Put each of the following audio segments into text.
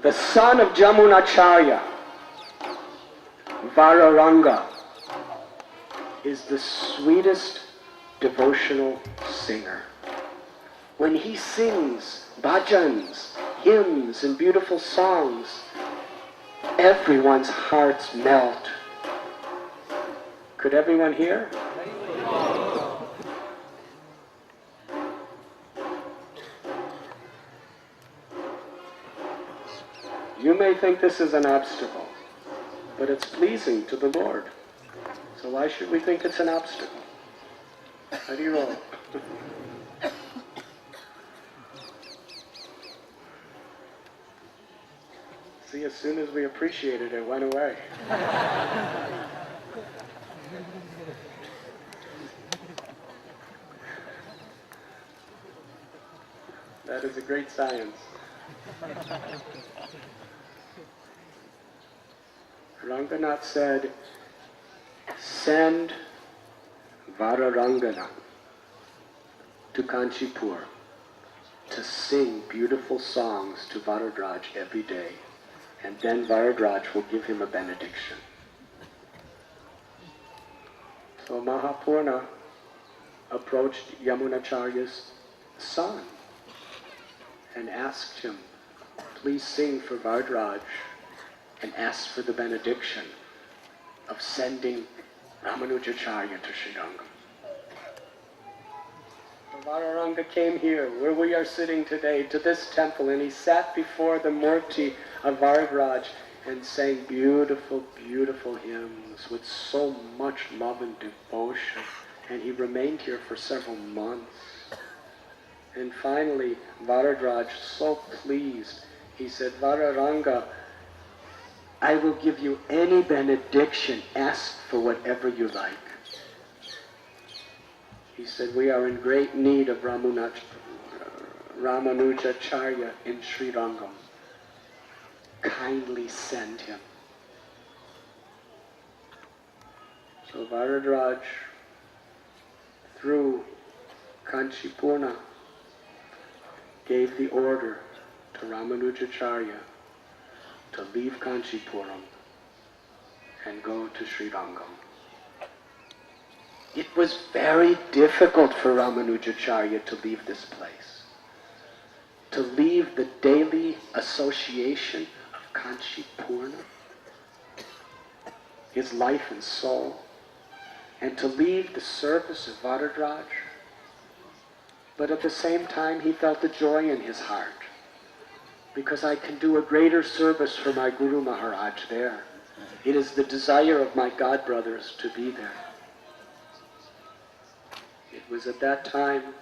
the son of Jamunacharya, Vararanga, is the sweetest devotional singer. When he sings bhajans, hymns, and beautiful songs, everyone's hearts melt. Could everyone hear? You may think this is an obstacle, but it's pleasing to the Lord. So why should we think it's an obstacle? How do you roll? See, as soon as we appreciated it, it went away. That is a great science. Ranganath said, send Vararangana to Kanchipur to sing beautiful songs to Varadraj every day, and then Varadraj will give him a benediction. So Mahapurna approached Yamunacharya's son and asked him, please sing for Varadraj, and asked for the benediction of sending Ramanujacharya to Srirangam. Vararanga came here, where we are sitting today, to this temple, and he sat before the Murti of Varadraj and sang beautiful, beautiful hymns with so much love and devotion. And he remained here for several months. And finally, Varadraj, so pleased, he said, Vararanga, I will give you any benediction. Ask for whatever you like. He said, we are in great need of Ramanujacharya in Srirangam. Kindly send him. So Varadraj, through Kanchipurna, gave the order to Ramanujacharya to leave Kanchipuram and go to Srirangam. It was very difficult for Ramanujacharya to leave this place, to leave the daily association of Kanchipurna, his life and soul, and to leave the service of Varadraj. But at the same time, he felt the joy in his heart, because I can do a greater service for my Guru Maharaj there. It is the desire of my God brothers to be there. It was at that time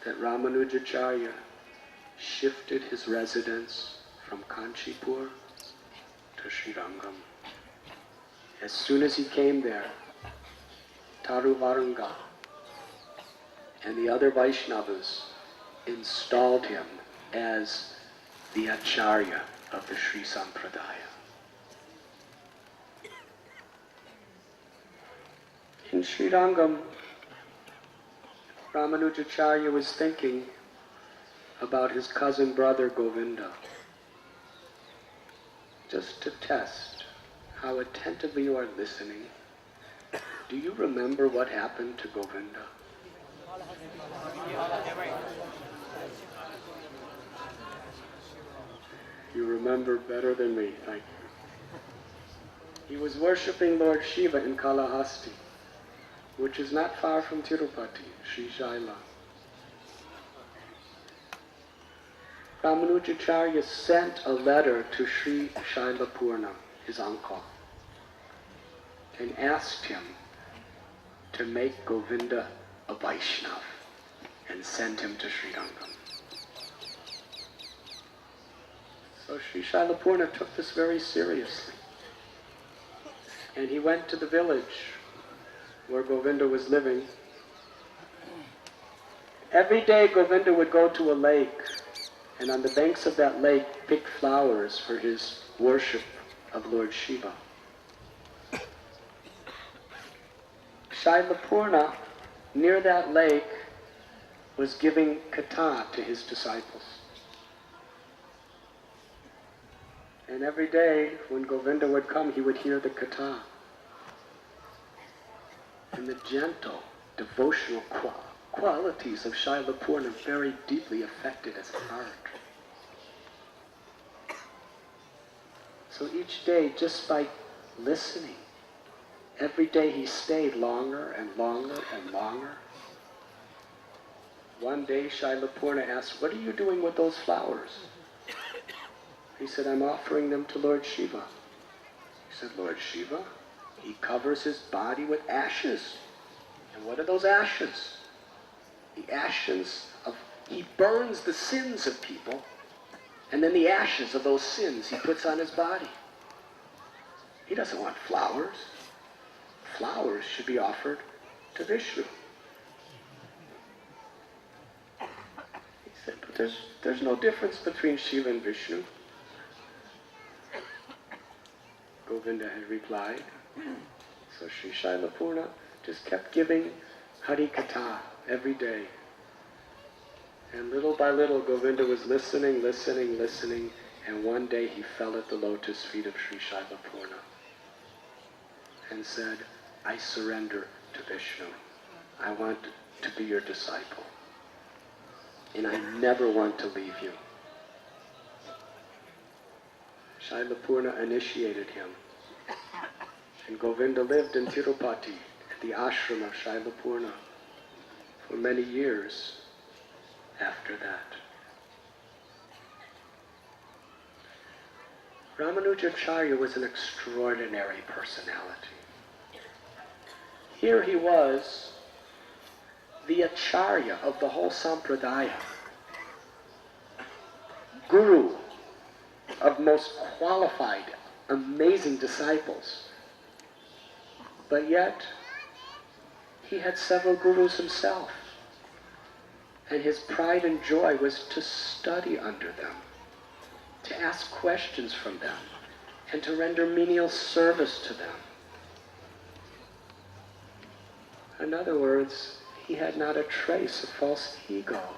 that Ramanujacharya shifted his residence from Kanchipur to Srirangam. As soon as he came there, Taruvaranga and the other Vaishnavas installed him as the Acharya of the Sri Sampradaya. In Srirangam, Ramanujacharya was thinking about his cousin brother Govinda. Just to test how attentively you are listening, do you remember what happened to Govinda? You remember better than me, thank you. He was worshipping Lord Shiva in Kalahasti, which is not far from Tirupati, Sri Shaila. Ramanujacharya sent a letter to Sri Shailapurna, his uncle, and asked him to make Govinda a Vaishnava and send him to Srirangam. So Sri Shailapurna took this very seriously. And he went to the village where Govinda was living. Every day Govinda would go to a lake, and on the banks of that lake pick flowers for his worship of Lord Shiva. Shailapurna, near that lake, was giving katha to his disciples. And every day when Govinda would come, he would hear the katha. And the gentle, devotional qualities of Srila Purna very deeply affected his heart. So each day, just by listening, every day he stayed longer and longer and longer. One day Srila Purna asked, "What are you doing with those flowers?" He said, "I'm offering them to Lord Shiva." He said, "Lord Shiva? He covers his body with ashes." And what are those ashes? The ashes of, he burns the sins of people, and then the ashes of those sins he puts on his body. He doesn't want flowers. Flowers should be offered to Vishnu. He said, "But there's no difference between Shiva and Vishnu." Govinda had replied. So Sri Srila Purna just kept giving Hari Katha every day. And little by little Govinda was listening, and one day he fell at the lotus feet of Sri Srila Purna and said, "I surrender to Vishnu. I want to be your disciple. And I never want to leave you." Srila Purna initiated him. And Govinda lived in Tirupati, at the ashram of Srila Purna, for many years after that. Ramanujacharya was an extraordinary personality. Here he was, the acharya of the whole sampradaya, guru of most qualified, amazing disciples. But yet, he had several gurus himself. And his pride and joy was to study under them, to ask questions from them, and to render menial service to them. In other words, he had not a trace of false ego.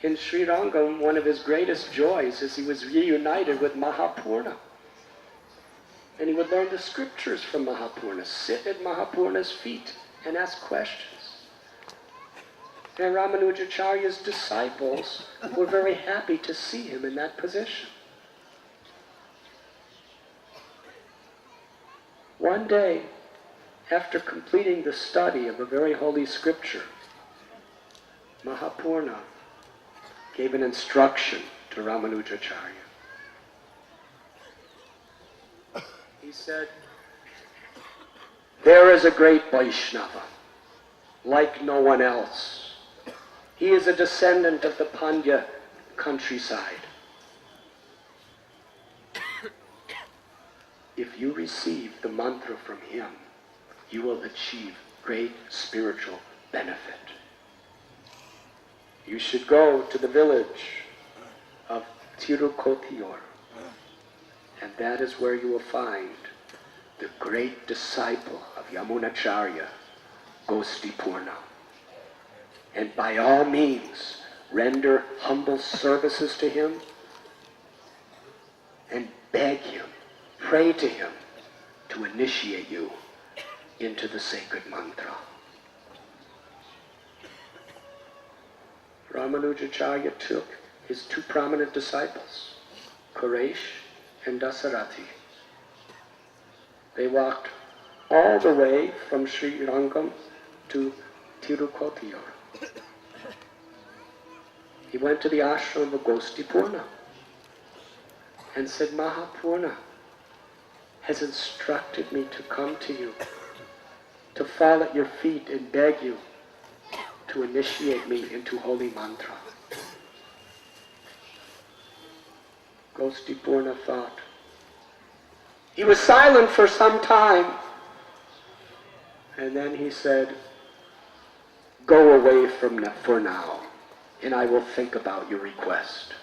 In Sri Rangam, one of his greatest joys is he was reunited with Mahapurna. And he would learn the scriptures from Mahapurna, sit at Mahapurna's feet and ask questions. And Ramanujacharya's disciples were very happy to see him in that position. One day, after completing the study of a very holy scripture, Mahapurna gave an instruction to Ramanujacharya. He said, "There is a great Vaishnava, like no one else. He is a descendant of the Pandya countryside. If you receive the mantra from him, you will achieve great spiritual benefit. You should go to the village of Tirukotiur, and that is where you will find the great disciple of Yamunacharya, Gostipurna. And by all means, render humble services to him and beg him, pray to him to initiate you into the sacred mantra." Ramanujacharya took his two prominent disciples, Kuresh and Dasarathi. They walked all the way from Sri Rangam to Tirukotiur. He went to the ashram of Gostipurna and said, "Mahapurna has instructed me to come to you, to fall at your feet and beg you to initiate me into holy mantra." Gostipurna thought. He was silent for some time, and then he said, "Go away for now, and I will think about your request."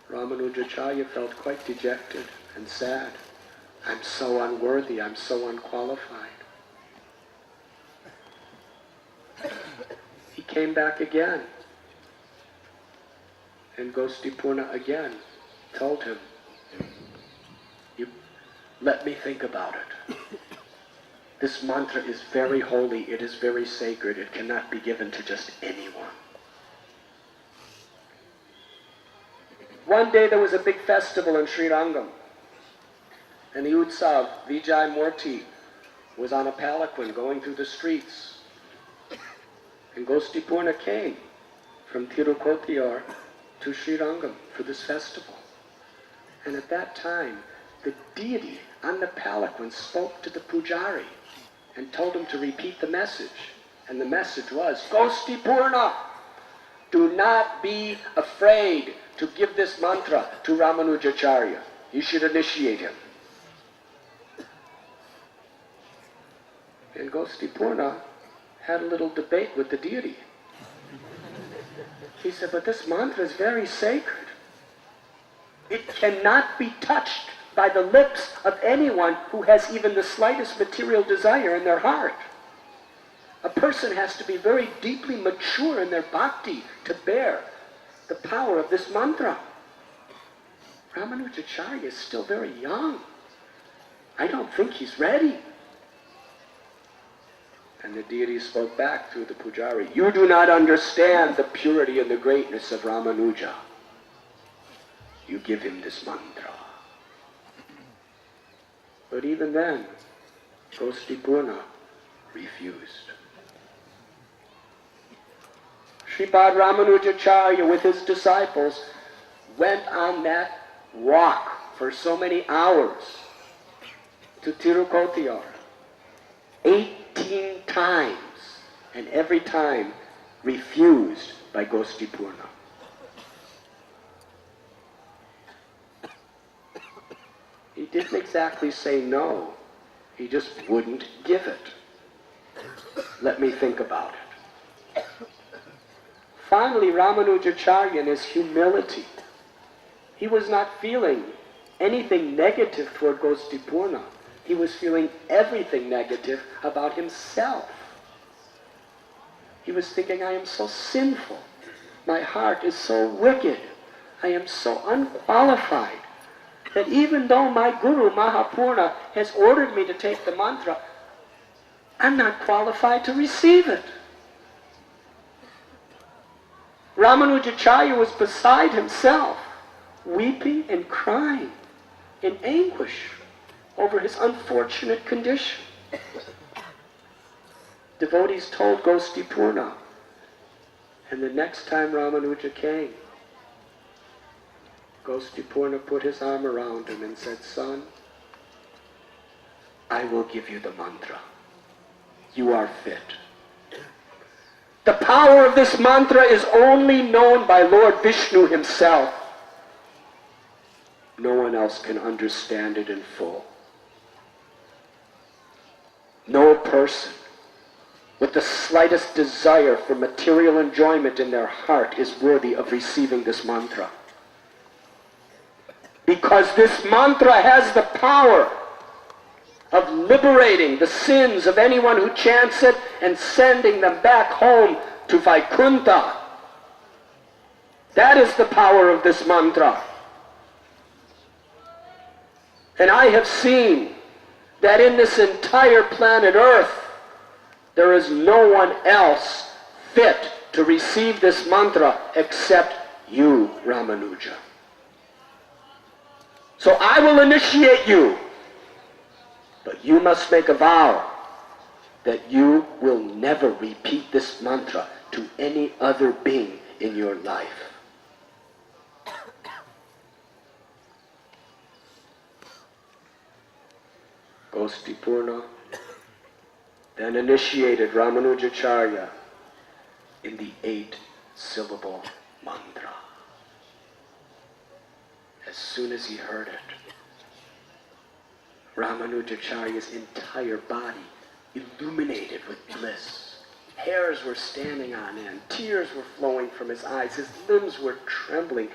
Ramanujacharya felt quite dejected and sad. "I'm so unworthy, I'm so unqualified." He came back again. And Gopinath again told him, "You let me think about it. This mantra is very holy, it is very sacred, it cannot be given to just anyone." One day there was a big festival in Sri Rangam, and the Utsav, Vijay Murti, was on a palanquin going through the streets. And Gopinath came from Tirukotiyar to Sri Rangam for this festival. And at that time, the deity on the palanquin spoke to the pujari and told him to repeat the message. And the message was, "Gopinath, do not be afraid to give this mantra to Ramanujacharya. You should initiate him." And Gopinath had a little debate with the deity. He said, "But this mantra is very sacred. It cannot be touched by the lips of anyone who has even the slightest material desire in their heart. A person has to be very deeply mature in their bhakti to bear the power of this mantra. Ramanujacharya is still very young. I don't think he's ready." And the deity spoke back through the pujari, "You do not understand the purity and the greatness of Ramanuja. You give him this mantra." But even then, Gopinath refused. Sripad Ramanujacharya with his disciples went on that walk for so many hours to Tirukotiyar 18 times, and every time refused by Gopinath. He didn't exactly say no, he just wouldn't give it. Let me think about it. Finally, Ramanujacharya, in his humility, he was not feeling anything negative toward Gopinath. He was feeling everything negative about himself. He was thinking, "I am so sinful. My heart is so wicked. I am so unqualified that even though my Guru Mahapurna has ordered me to take the mantra, I'm not qualified to receive it." Ramanujacharya was beside himself, weeping and crying in anguish over his unfortunate condition. Devotees told Gopinath, and the next time Ramanuja came, Gopinath put his arm around him and said, "Son, I will give you the mantra. You are fit. The power of this mantra is only known by Lord Vishnu himself. No one else can understand it in full. No person with the slightest desire for material enjoyment in their heart is worthy of receiving this mantra. Because this mantra has the power of liberating the sins of anyone who chants it and sending them back home to Vaikuntha. That is the power of this mantra. And I have seen that in this entire planet Earth, there is no one else fit to receive this mantra except you, Ramanuja. So I will initiate you, but you must make a vow that you will never repeat this mantra to any other being in your life." Gopinath then initiated Ramanujacharya in the 8-syllable mantra. As soon as he heard it, Ramanujacharya's entire body illuminated with bliss. Hairs were standing on end, tears were flowing from his eyes, his limbs were trembling.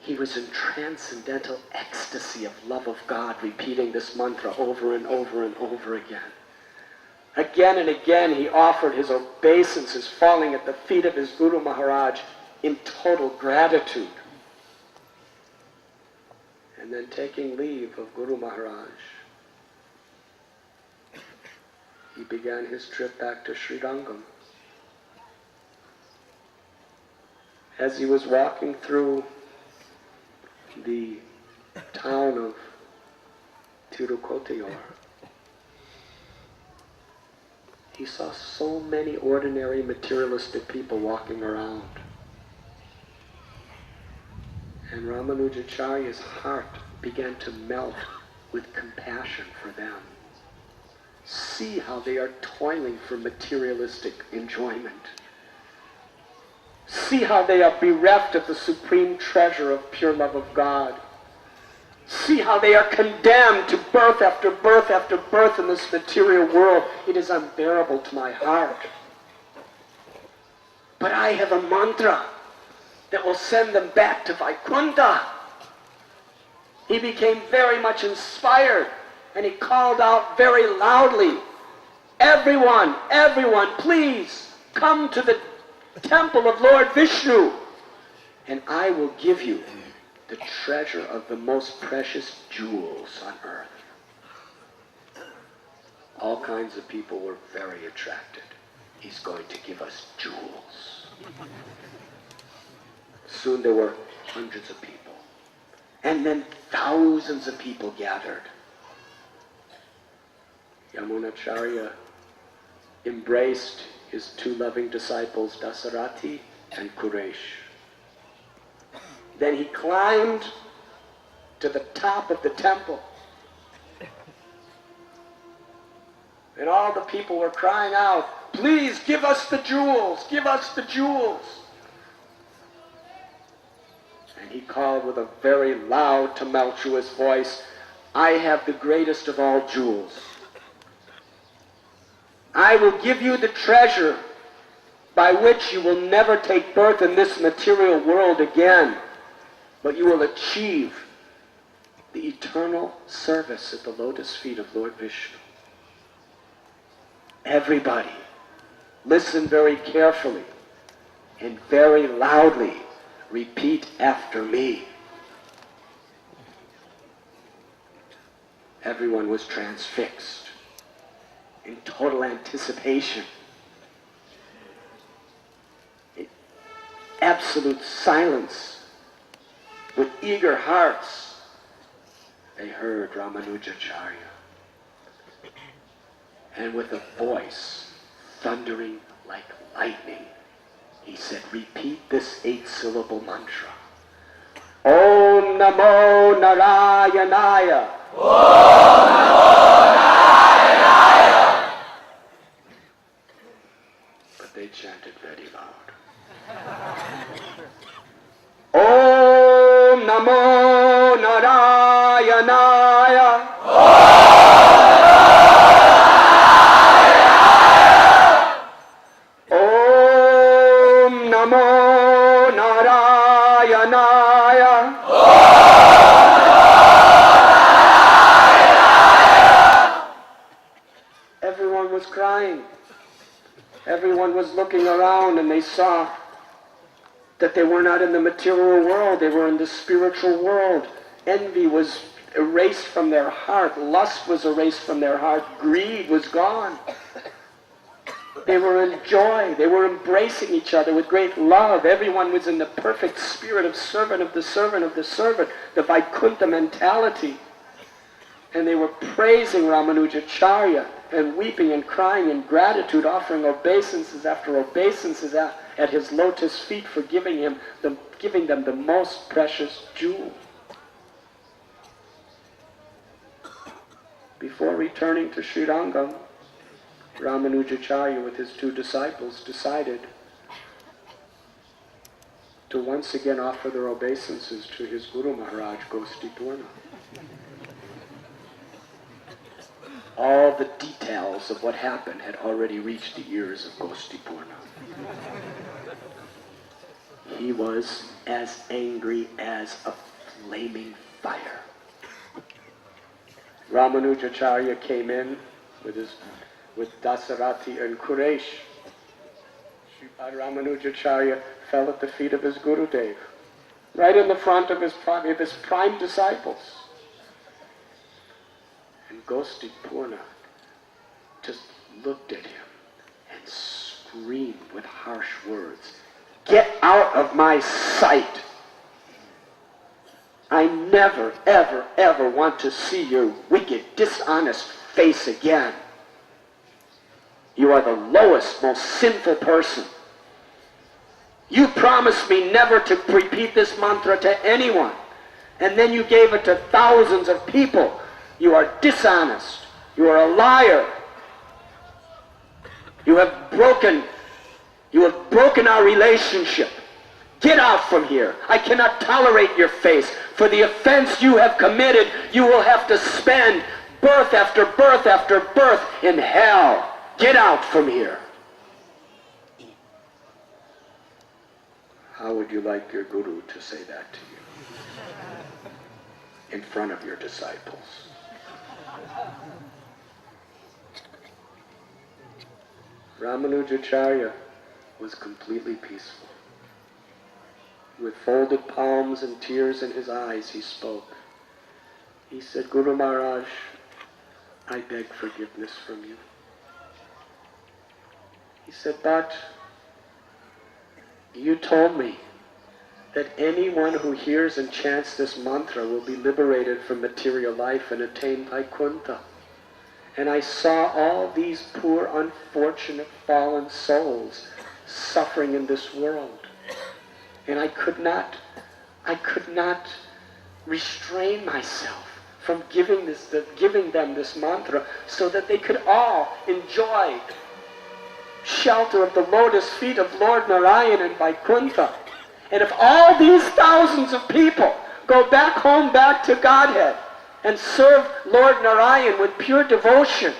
He was in transcendental ecstasy of love of God, repeating this mantra over and over and over again. Again and again he offered his obeisances, falling at the feet of his Guru Maharaj in total gratitude. And then taking leave of Guru Maharaj, he began his trip back to Srirangam. As he was walking through the town of Tirukotior, he saw so many ordinary materialistic people walking around. And Ramanujacharya's heart began to melt with compassion for them. See how they are toiling for materialistic enjoyment. See how they are bereft of the supreme treasure of pure love of God. See how they are condemned to birth after birth after birth in this material world. It is unbearable to my heart. But I have a mantra that will send them back to Vaikuntha. He became very much inspired, and he called out very loudly, everyone, please come to the temple of Lord Vishnu, and I will give you the treasure of the most precious jewels on earth. All kinds of people were very attracted. He's going to give us jewels. Soon there were hundreds of people. And then thousands of people gathered. Yamunacharya embraced his two loving disciples, Dasarati and Kuresh. Then he climbed to the top of the temple. And all the people were crying out, please give us the jewels, give us the jewels. And he called with a very loud, tumultuous voice, I have the greatest of all jewels. I will give you the treasure by which you will never take birth in this material world again, but you will achieve the eternal service at the lotus feet of Lord Vishnu. Everybody, listen very carefully and very loudly. Repeat after me. Everyone was transfixed in total anticipation, in absolute silence, with eager hearts. They heard Ramanujacharya, and with a voice thundering like lightning, he said, repeat this 8-syllable mantra. Om Namo Narayanaya. Om Namo Narayanaya. But they chanted very loud. Om Namo Narayanaya. Namo Narayanaya. Everyone was crying. Everyone was looking around, and they saw that they were not in the material world, they were in the spiritual world. Envy was erased from their heart, lust was erased from their heart, greed was gone. They were in joy. They were embracing each other with great love. Everyone was in the perfect spirit of servant of the servant of the servant, the Vaikuntha mentality. And they were praising Ramanujacharya and weeping and crying in gratitude, offering obeisances after obeisances at his lotus feet for giving them the most precious jewel. Before returning to Srirangam, Ramanujacharya with his two disciples decided to once again offer their obeisances to his Guru Maharaj, Gopinath. All the details of what happened had already reached the ears of Gopinath. He was as angry as a flaming fire. Ramanujacharya came in with his with Dasarati and Kuresh. Sripad Ramanujacharya fell at the feet of his Gurudev, right in the front of his prime disciples. And Gopinath just looked at him and screamed with harsh words, "Get out of my sight! I never, ever, ever want to see your wicked, dishonest face again. You are the lowest, most sinful person. You promised me never to repeat this mantra to anyone, and then you gave it to thousands of people. You are dishonest. You are a liar. You have broken our relationship. Get out from here. I cannot tolerate your face. For the offense you have committed, you will have to spend birth after birth after birth in hell. Get out from here." How would you like your Guru to say that to you in front of your disciples? Ramanujacharya was completely peaceful. With folded palms and tears in his eyes, he spoke. He said, "Guru Maharaj, I beg forgiveness from you." He said, "But you told me that anyone who hears and chants this mantra will be liberated from material life and attain Vaikuntha. And I saw all these poor, unfortunate, fallen souls suffering in this world. And I could not restrain myself from giving them this mantra so that they could all enjoy shelter of the lotus feet of Lord Narayan and Vaikuntha. And if all these thousands of people go back home, back to Godhead, and serve Lord Narayan with pure devotion,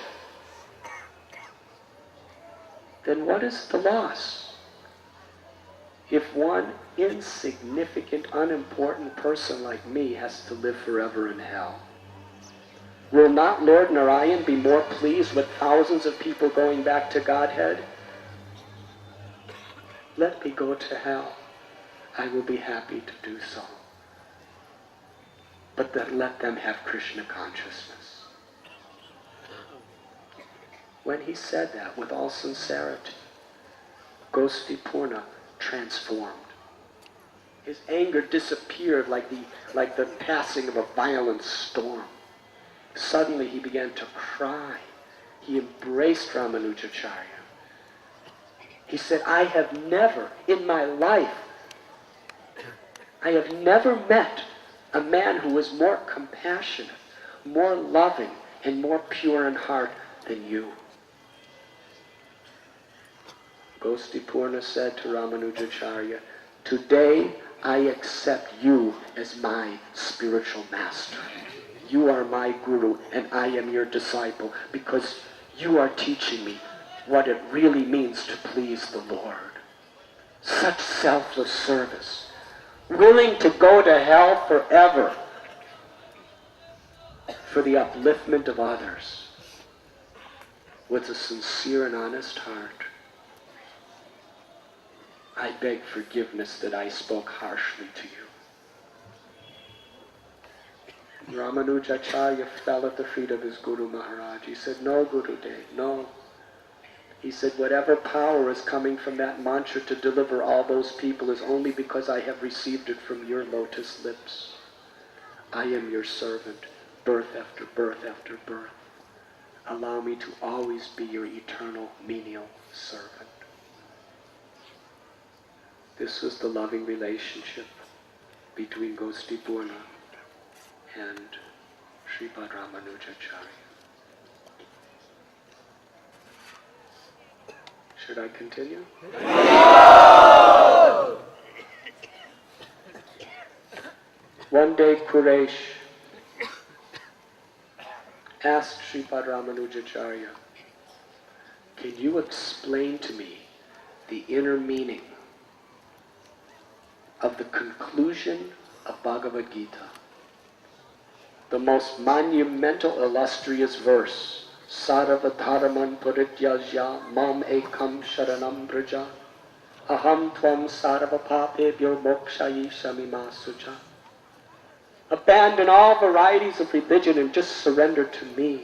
then what is the loss? If one insignificant, unimportant person like me has to live forever in hell, will not Lord Narayan be more pleased with thousands of people going back to Godhead? Let me go to hell. I will be happy to do so. But then let them have Krishna consciousness." When he said that with all sincerity, Gopinath transformed. His anger disappeared like the passing of a violent storm. Suddenly he began to cry. He embraced Ramanujacharya. He said, I have never met a man who was more compassionate, more loving, and more pure in heart than you. Gopinath said to Ramanujacharya, "Today I accept you as my spiritual master. You are my Guru and I am your disciple because you are teaching me what it really means to please the Lord. Such selfless service, willing to go to hell forever for the upliftment of others with a sincere and honest heart. I beg forgiveness that I spoke harshly to you." Ramanujacharya fell at the feet of his Guru Maharaj. He said, "No, Gurudev, no." He said, "Whatever power is coming from that mantra to deliver all those people is only because I have received it from your lotus lips. I am your servant, birth after birth after birth. Allow me to always be your eternal menial servant." This was the loving relationship between Gopinath and Sripad Ramanujacharya. Should I continue? One day Quresh asked Sripad Ramanujacharya, "Can you explain to me the inner meaning of the conclusion of Bhagavad Gita, the most monumental, illustrious verse Sarvadharaman parityajya mam ekam sharanam braja. Aham tvam sarvapapebhyo mokshayishami masuja. Abandon all varieties of religion and just surrender to me.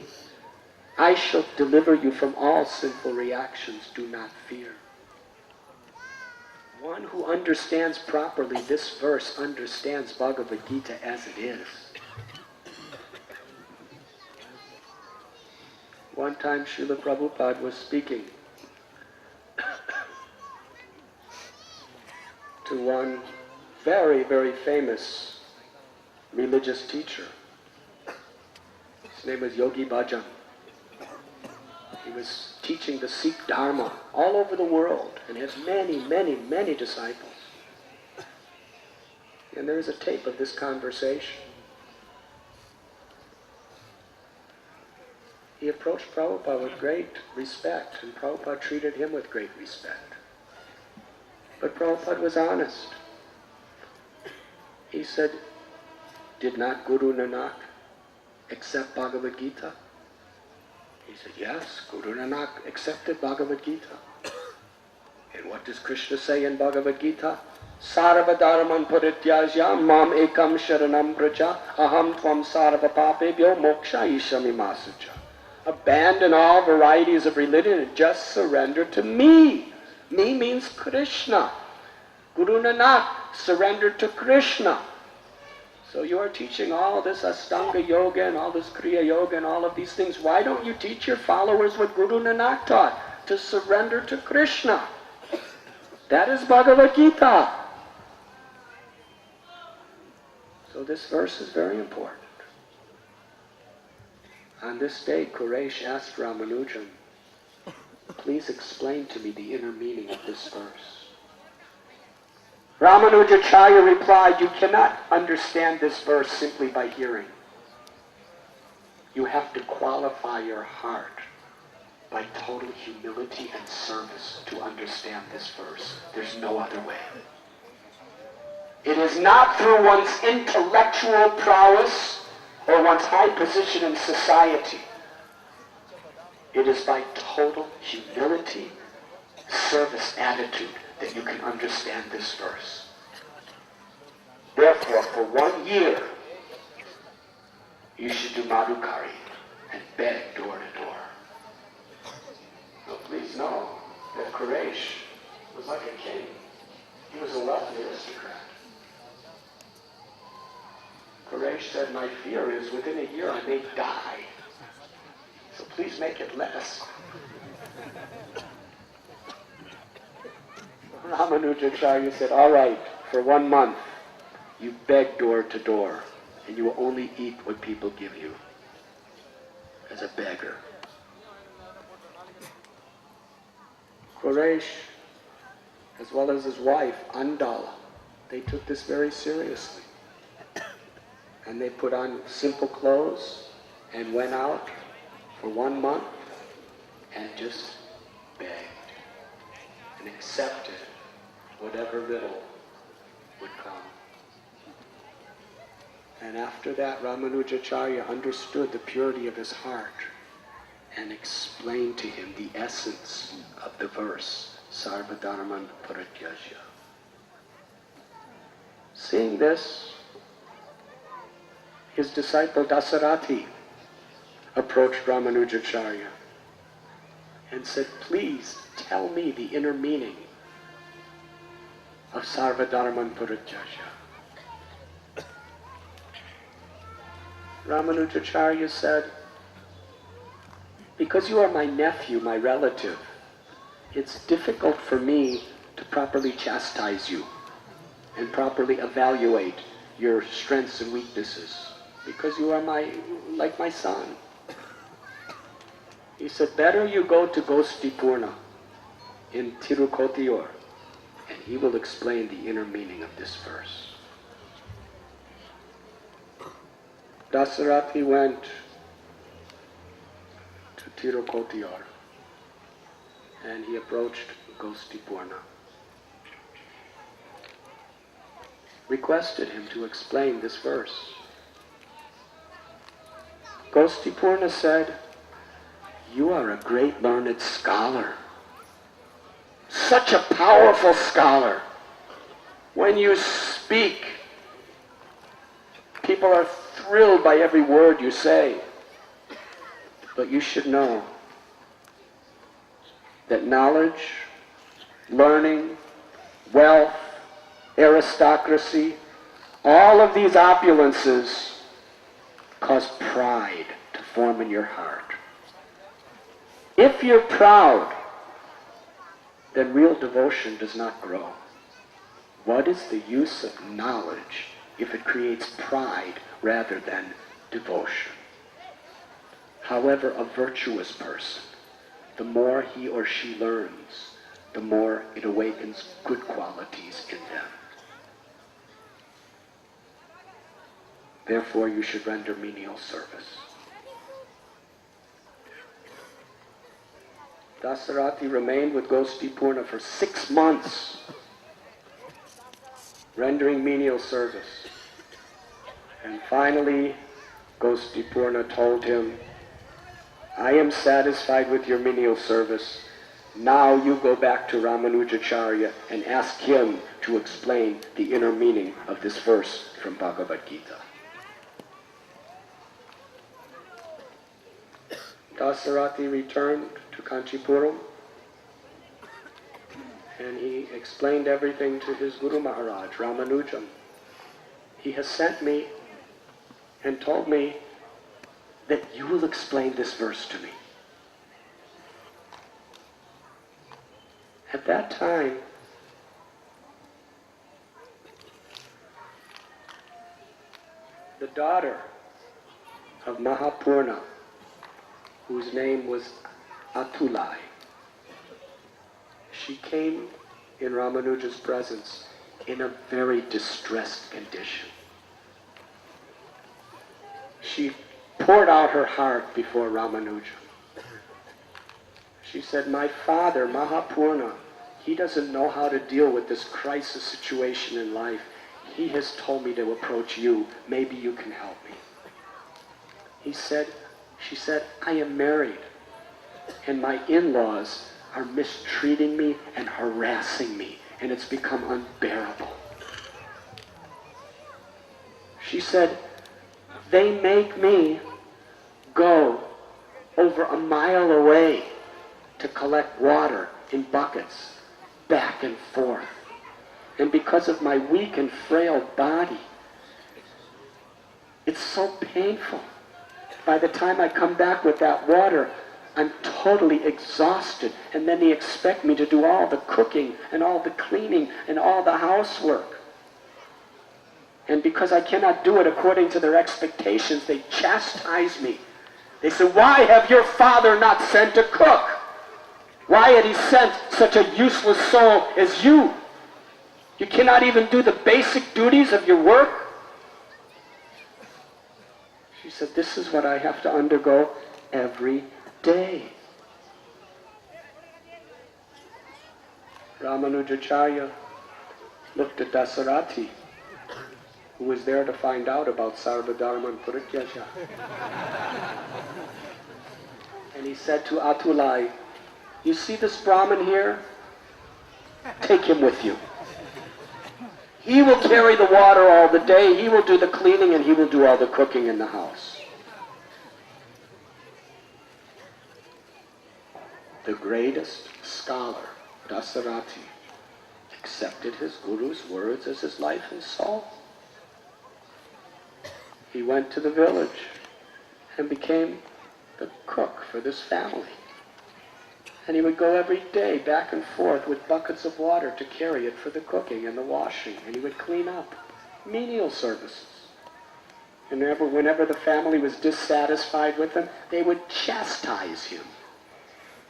I shall deliver you from all sinful reactions. Do not fear. One who understands properly this verse understands Bhagavad Gita as it is. One time Srila Prabhupada was speaking to one very, very famous religious teacher. His name was Yogi Bhajan. He was teaching the Sikh Dharma all over the world and has many, many, many disciples. And there is a tape of this conversation. He approached Prabhupada with great respect, and Prabhupada treated him with great respect. But Prabhupada was honest. He said, did not Guru Nanak accept Bhagavad Gita? He said, yes, Guru Nanak accepted Bhagavad Gita. And what does Krishna say in Bhagavad Gita? Sarvadharaman parityajya mam ekam sharanam braja aham tvam sarva papebhyo mokshayishami masuja. Abandon all varieties of religion and just surrender to me. Me means Krishna. Guru Nanak surrendered to Krishna. So you are teaching all this Astanga Yoga and all this Kriya Yoga and all of these things. Why don't you teach your followers what Guru Nanak taught? To surrender to Krishna. That is Bhagavad Gita. So this verse is very important. On this day, Quraysh asked Ramanujan, please explain to me the inner meaning of this verse. Ramanujacharya replied, you cannot understand this verse simply by hearing. You have to qualify your heart by total humility and service to understand this verse. There's no other way. It is not through one's intellectual prowess or one's high position in society. It is by total humility, service attitude that you can understand this verse. Therefore, for 1 year, you should do Madhukari and beg door to door. So please know that Quraysh was like a king. He was a wealthy aristocrat. Quraysh said, my fear is within a year I may die. So please make it less. Ramanujacharya said, all right, for 1 month, you beg door to door, and you will only eat what people give you as a beggar. Quraysh, as well as his wife, Andala, they took this very seriously. And they put on simple clothes and went out for 1 month and just begged and accepted whatever riddle would come. And after that, Ramanujacharya understood the purity of his heart and explained to him the essence of the verse, Sarvadharaman parityajya. Seeing this, his disciple Dasarathi approached Ramanujacharya and said, please tell me the inner meaning of Sarvadharaman parityajya. Ramanujacharya said, because you are my nephew, my relative, it's difficult for me to properly chastise you and properly evaluate your strengths and weaknesses, because you are like my son. He said, better you go to Gopinath in Tirukotiur, and he will explain the inner meaning of this verse. Dasarathi went to Tirukotiur, and he approached Gopinath, requested him to explain this verse. Gopinath said, you are a great learned scholar. Such a powerful scholar. When you speak, people are thrilled by every word you say. But you should know that knowledge, learning, wealth, aristocracy, all of these opulences cause pride to form in your heart. If you're proud, then real devotion does not grow. What is the use of knowledge if it creates pride rather than devotion? However, a virtuous person, the more he or she learns, the more it awakens good qualities in them. Therefore, you should render menial service. Dasarati remained with Gopinath for 6 months, rendering menial service. And finally, Gopinath told him, I am satisfied with your menial service. Now you go back to Ramanujacharya and ask him to explain the inner meaning of this verse from Bhagavad Gita. Dasarati returned to Kanchipuram and he explained everything to his Guru Maharaj, Ramanujam. He has sent me and told me that you will explain this verse to me. At that time, the daughter of Mahapurna, whose name was Atulai, she came in Ramanuja's presence in a very distressed condition. She poured out her heart before Ramanuja. She said, my father, Mahapurna, he doesn't know how to deal with this crisis situation in life. He has told me to approach you. Maybe you can help me. She said, I am married, and my in-laws are mistreating me and harassing me, and it's become unbearable. She said, they make me go over a mile away to collect water in buckets, back and forth. And because of my weak and frail body, it's so painful. By the time I come back with that water, I'm totally exhausted. And then they expect me to do all the cooking and all the cleaning and all the housework. And because I cannot do it according to their expectations, they chastise me. They say, why have your father not sent a cook? Why had he sent such a useless soul as you? You cannot even do the basic duties of your work? She said, this is what I have to undergo every day. Ramanujacharya looked at Dasarati, who was there to find out about Sarvadharman Parityajya. And he said to Atulai, you see this Brahmin here? Take him with you. He will carry the water all the day, he will do the cleaning, and he will do all the cooking in the house. The greatest scholar, Dasarati, accepted his Guru's words as his life and soul. He went to the village and became the cook for this family. And he would go every day back and forth with buckets of water to carry it for the cooking and the washing. And he would clean up. Menial services. And whenever the family was dissatisfied with him, they would chastise him.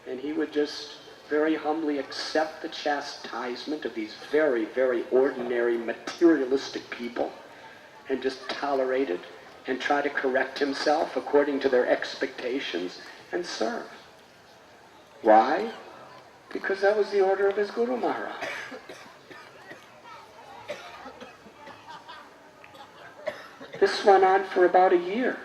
And he would just very humbly accept the chastisement of these very, very ordinary materialistic people and just tolerate it and try to correct himself according to their expectations and serve. Why? Because that was the order of his Guru Maharaj. This went on for about a year.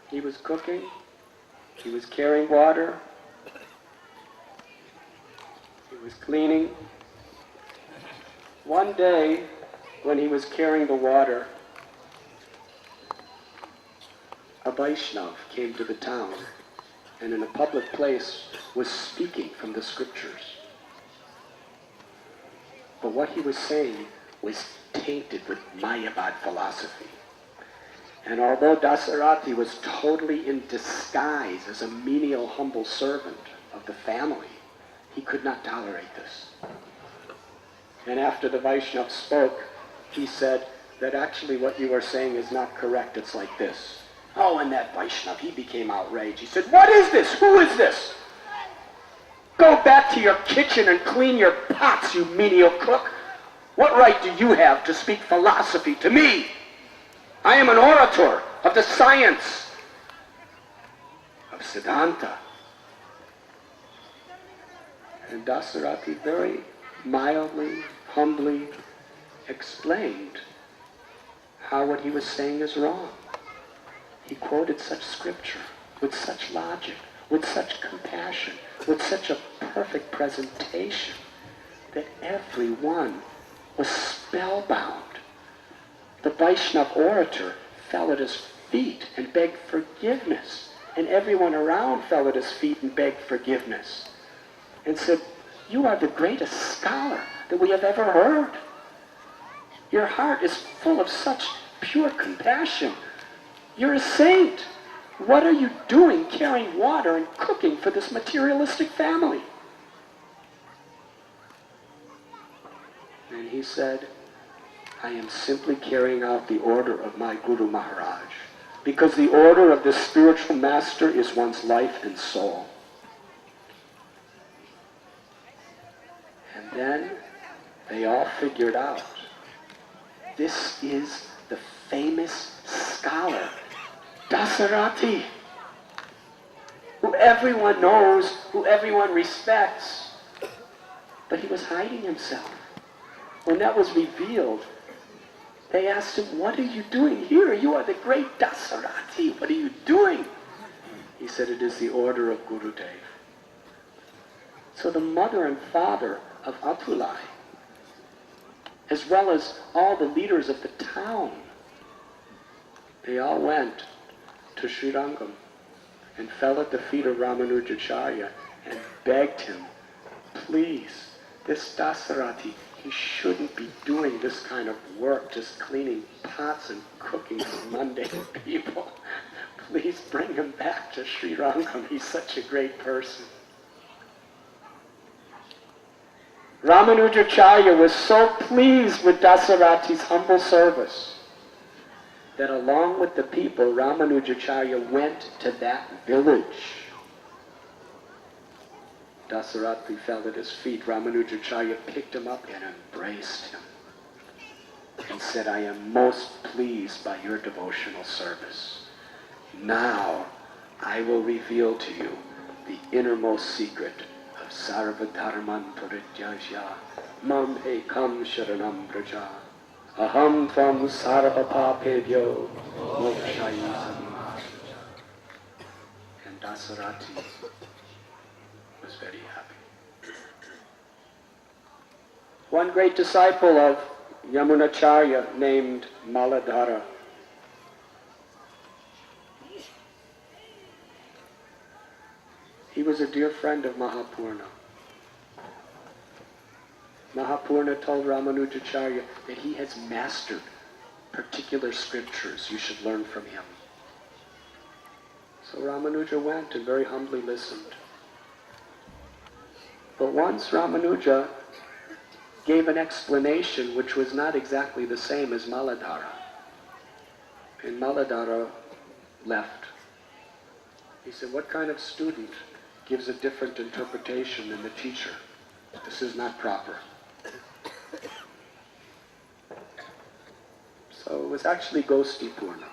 He was cooking, he was carrying water, he was cleaning. One day, when he was carrying the water, a Vaishnava came to the town and in a public place was speaking from the scriptures. But what he was saying was tainted with Mayavad philosophy. And although Dasarati was totally in disguise as a menial, humble servant of the family, he could not tolerate this. And after the Vaishnava spoke, he said that actually what you are saying is not correct. It's like this. Oh, and that Vaishnava, he became outraged. He said, what is this? Who is this? Go back to your kitchen and clean your pots, you menial cook. What right do you have to speak philosophy to me? I am an orator of the science of Siddhanta. And Dasarati very mildly, humbly explained how what he was saying is wrong. He quoted such scripture with such logic, with such compassion, with such a perfect presentation that everyone was spellbound. The Vaishnava orator fell at his feet and begged forgiveness, and everyone around fell at his feet and begged forgiveness and said, you are the greatest scholar that we have ever heard. Your heart is full of such pure compassion. You're a saint. What are you doing carrying water and cooking for this materialistic family? And he said, I am simply carrying out the order of my Guru Maharaj, because the order of this spiritual master is one's life and soul. And then they all figured out, this is the famous scholar, Dasarati, who everyone knows, who everyone respects, but he was hiding himself. When that was revealed, they asked him, what are you doing here? You are the great Dasarati. What are you doing? He said, it is the order of Gurudev. So the mother and father of Atulai, as well as all the leaders of the town, they all went to Srirangam and fell at the feet of Ramanujacharya and begged him, please, this Dasarati, he shouldn't be doing this kind of work, just cleaning pots and cooking for mundane people. Please bring him back to Srirangam. He's such a great person. Ramanujacharya was so pleased with Dasarati's humble service that along with the people, Ramanujacharya went to that village. Dasarati fell at his feet. Ramanujacharya picked him up and embraced him and said, I am most pleased by your devotional service. Now I will reveal to you the innermost secret of Sarva Dharman Parityajya Mam Ekam Sharanam Praja Aham Tvam Sarva Papebhyo Mokshayi. And Dasarati was very happy. One great disciple of Yamunacharya named Maladhara, he was a dear friend of Mahapurna. Mahapurna told Ramanujacharya that he has mastered particular scriptures. You should learn from him. So Ramanuja went and very humbly listened. But once Ramanuja gave an explanation which was not exactly the same as Maladhara. And Maladhara left. He said, what kind of student gives a different interpretation than the teacher? This is not proper. So it was actually Gostipurna.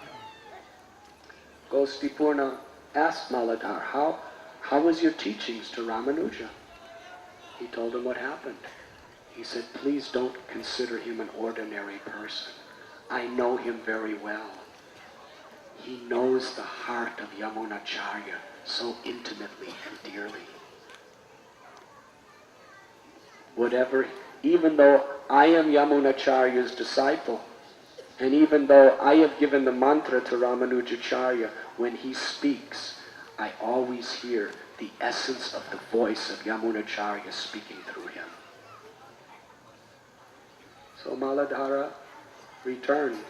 Gostipurna asked Maladhara, how was your teachings to Ramanuja? He told him what happened. He said, please don't consider him an ordinary person. I know him very well. He knows the heart of Yamunacharya so intimately and dearly. Whatever, even though I am Yamunacharya's disciple, and even though I have given the mantra to Ramanujacharya, when he speaks, I always hear the essence of the voice of Yamunacharya speaking through him. So Maladhara returned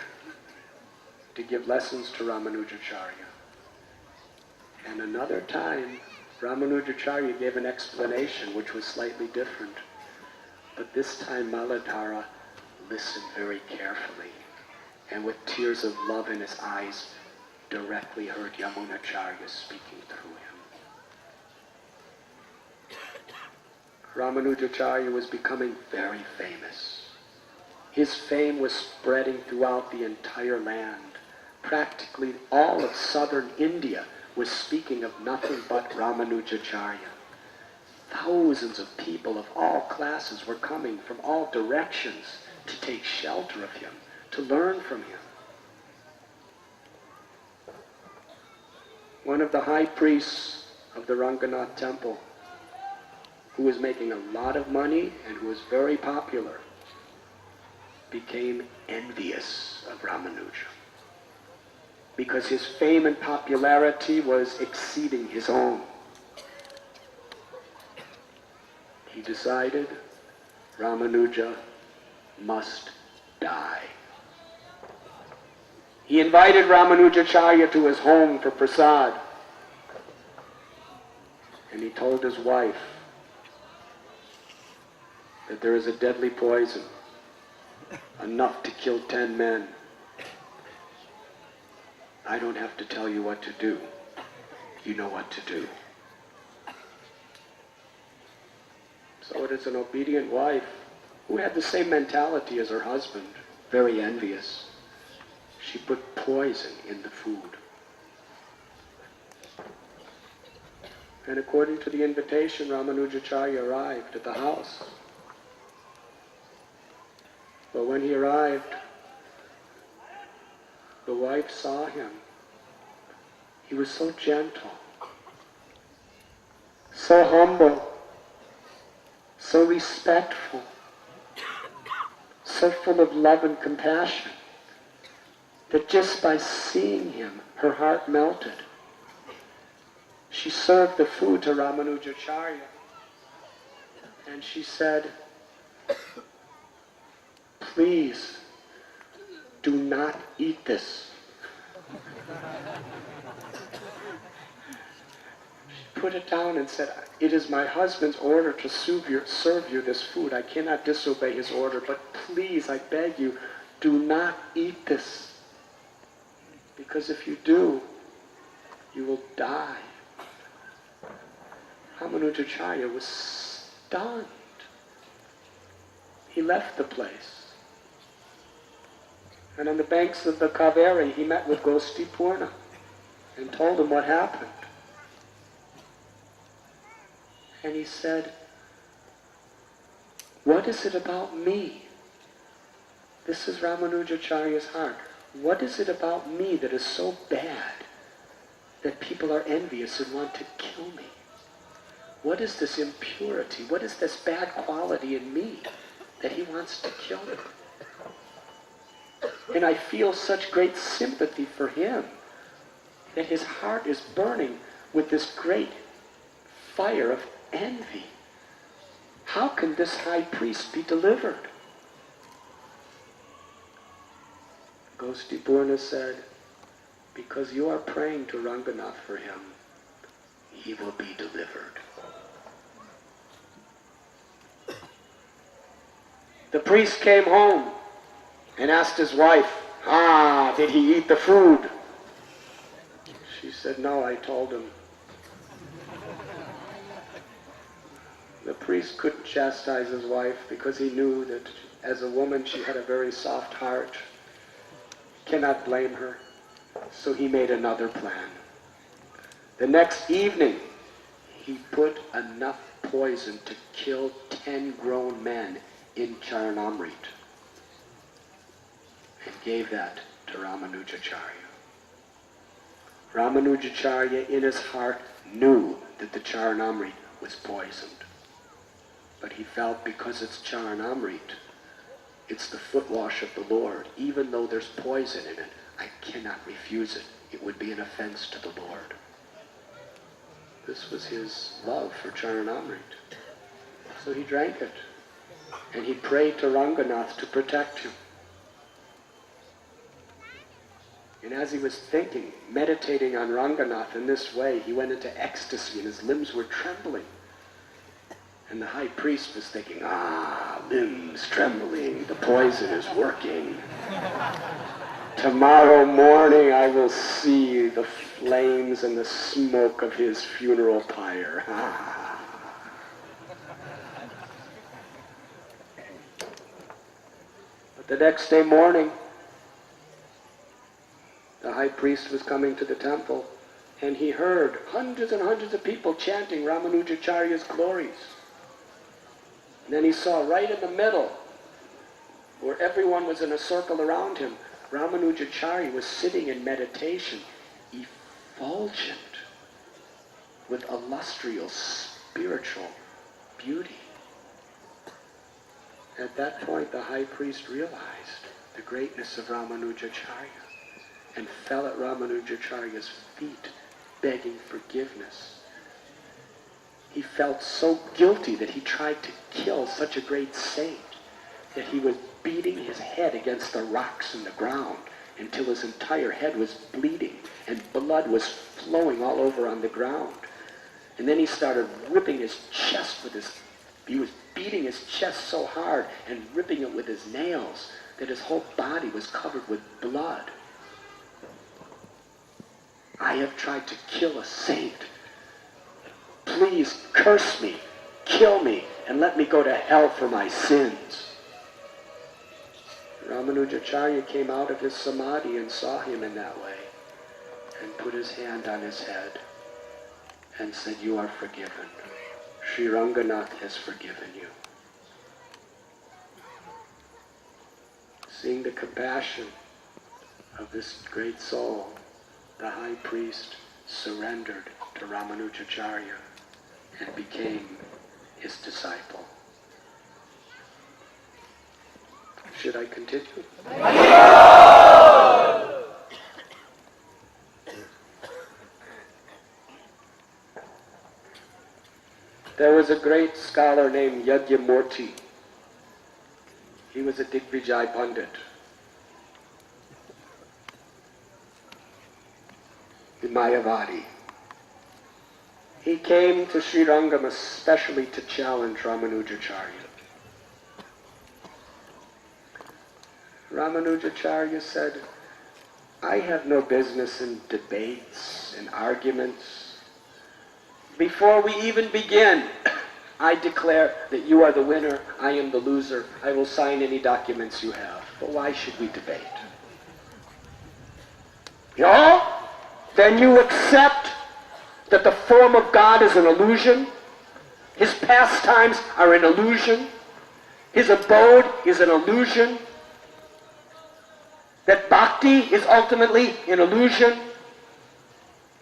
to give lessons to Ramanujacharya. And another time, Ramanujacharya gave an explanation which was slightly different. But this time Maladhara listened very carefully, and with tears of love in his eyes, directly heard Yamunacharya speaking through him. Ramanujacharya was becoming very famous. His fame was spreading throughout the entire land. Practically all of southern India was speaking of nothing but Ramanujacharya. Thousands of people of all classes were coming from all directions to take shelter of him, to learn from him. One of the high priests of the Ranganath temple, who was making a lot of money and who was very popular, became envious of Ramanuja, because his fame and popularity was exceeding his own. He decided Ramanuja must die. He invited Ramanujacharya to his home for prasad, and he told his wife that there is a deadly poison, enough to kill 10 men. I don't have to tell you what to do. You know what to do. So it is an obedient wife who had the same mentality as her husband, very envious. She put poison in the food. And according to the invitation, Ramanujacharya arrived at the house. But when he arrived, the wife saw him. He was so gentle, so humble, so respectful, so full of love and compassion, that just by seeing him, her heart melted. She served the food to Ramanujacharya, and she said, "Please, do not eat this." She put it down and said, "It is my husband's order to serve you this food. I cannot disobey his order, but please, I beg you, do not eat this. Because if you do, you will die." Ramanujacharya was stunned. He left the place. And on the banks of the Kaveri, he met with Gopinath and told him what happened. And he said, "What is it about me?" This is Ramanujacharya's heart. What is it about me that is so bad that people are envious and want to kill me? What is this impurity? What is this bad quality in me that he wants to kill me? And I feel such great sympathy for him that his heart is burning with this great fire of envy. How can this high priest be delivered? Gopinath said, "Because you are praying to Ranganath for him, he will be delivered." The priest came home and asked his wife, "Did he eat the food?" She said, "No, I told him." The priest couldn't chastise his wife because he knew that as a woman she had a very soft heart. Cannot blame her. So he made another plan. The next evening, he put enough poison to kill 10 grown men in Charanamrit and gave that to Ramanujacharya. Ramanujacharya in his heart knew that the Charanamrit was poisoned. But he felt because it's Charanamrit, it's the foot wash of the Lord. Even though there's poison in it, I cannot refuse it. It would be an offense to the Lord. This was his love for Charanamrit. So he drank it. And he prayed to Ranganath to protect him. And as he was thinking, meditating on Ranganath in this way, he went into ecstasy and his limbs were trembling. And the high priest was thinking, limbs trembling, the poison is working. Tomorrow morning I will see the flames and the smoke of his funeral pyre. But the next day morning, the high priest was coming to the temple, and he heard hundreds and hundreds of people chanting Ramanujacharya's glories. And then he saw right in the middle, where everyone was in a circle around him, Ramanujacharya was sitting in meditation, effulgent with illustrious spiritual beauty. At that point, the high priest realized the greatness of Ramanujacharya and fell at Ramanujacharya's feet, begging forgiveness. He felt so guilty that he tried to kill such a great saint that he was beating his head against the rocks in the ground until his entire head was bleeding and blood was flowing all over on the ground. And then he started ripping his chest he was beating his chest so hard and ripping it with his nails that his whole body was covered with blood. I have tried to kill a saint. Please curse me, kill me, and let me go to hell for my sins. Ramanujacharya came out of his samadhi and saw him in that way and put his hand on his head and said, "You are forgiven. Sri Ranganath has forgiven you." Seeing the compassion of this great soul, the high priest surrendered to Ramanujacharya and became his disciple. Should I continue? There was a great scholar named Yagyamurti. He was a Digvijay Pandit. The Mayavadi. He came to Sri Rangam especially to challenge Ramanujacharya. Ramanujacharya said, "I have no business in debates and arguments. Before we even begin, I declare that you are the winner, I am the loser. I will sign any documents you have. But why should we debate?" No? Then you accept that the form of God is an illusion, his pastimes are an illusion, his abode is an illusion, that bhakti is ultimately an illusion,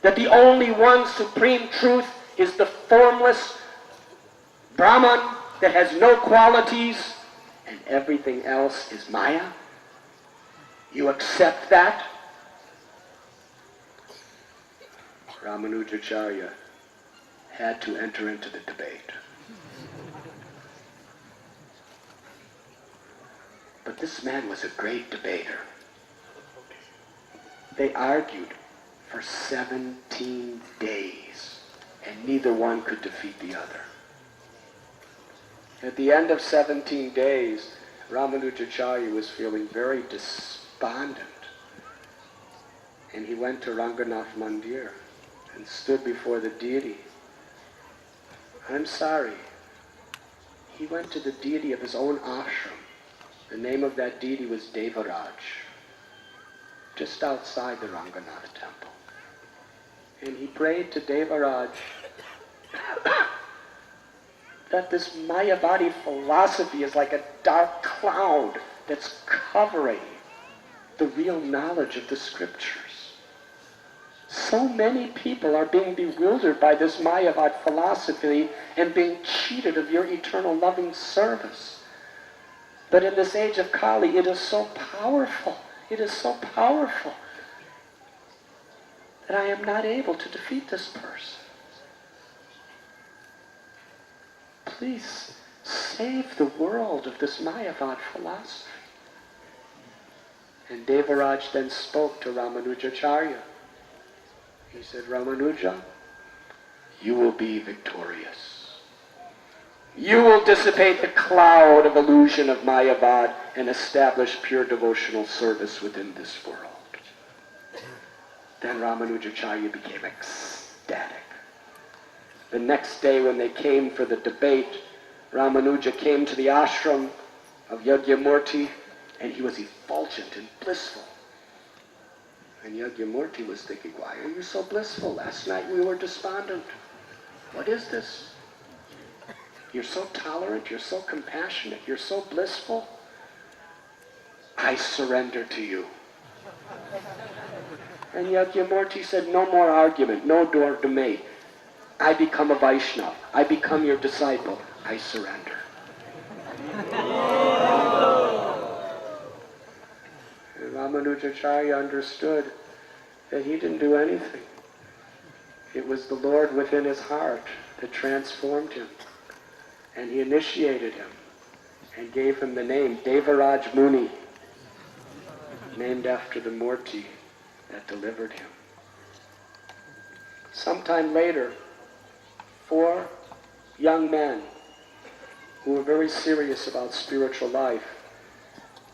that the only one supreme truth is the formless Brahman that has no qualities, and everything else is Maya. You accept that? Ramanujacharya had to enter into the debate. But this man was a great debater. They argued for 17 days, and neither one could defeat the other. At the end of 17 days, Ramanujacharya was feeling very despondent. And he went to Ranganath Mandir and stood before the deity. I'm sorry. He went to the deity of his own ashram. The name of that deity was Devaraj, just outside the Ranganath temple. And he prayed to Devaraj that this Mayavadi philosophy is like a dark cloud that's covering the real knowledge of the scriptures. so many people are being bewildered by this Mayavad philosophy and being cheated of your eternal loving service. But in this age of Kali, it is so powerful. It is so powerful that I am not able to defeat this person. Please save the world of this Mayavad philosophy. And Devaraj then spoke to Ramanujacharya. He said, Ramanuja, you will be victorious. You will dissipate the cloud of illusion of Mayavad and establish pure devotional service within this world. Then Ramanujacharya became ecstatic. The next day when they came for the debate, Ramanuja came to the ashram of Yagyamurti, and he was effulgent and blissful. And Yagyamurti was thinking, why are you so blissful? Last night we were despondent. What is this? You're so tolerant, you're so compassionate, you're so blissful. I surrender to you. And Yagyamurti said, no more argument, no more debate. I become a Vaishnava. I become your disciple. I surrender. And Ramanujacharya understood that he didn't do anything. It was the Lord within his heart that transformed him. And he initiated him and gave him the name Devaraj Muni, named after the Murti that delivered him. Sometime later, 4 young men who were very serious about spiritual life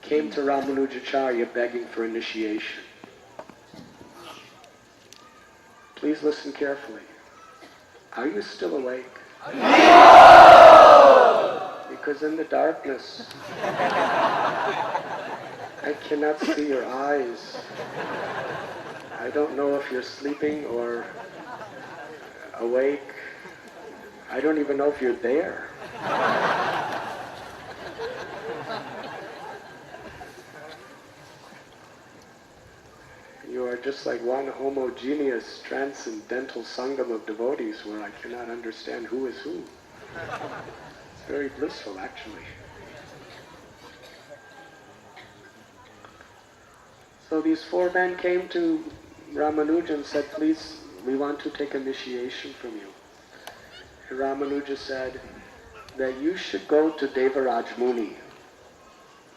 came to Ramanujacharya begging for initiation. Please listen carefully. Are you still awake? Because in the darkness, I cannot see your eyes. I don't know if you're sleeping or awake. I don't even know if you're there. You are just like one homogeneous, transcendental sangam of devotees where I cannot understand who is who. It's very blissful, actually. So these 4 men came to Ramanuja and said, please, we want to take initiation from you. And Ramanuja said that you should go to Devaraj Muni.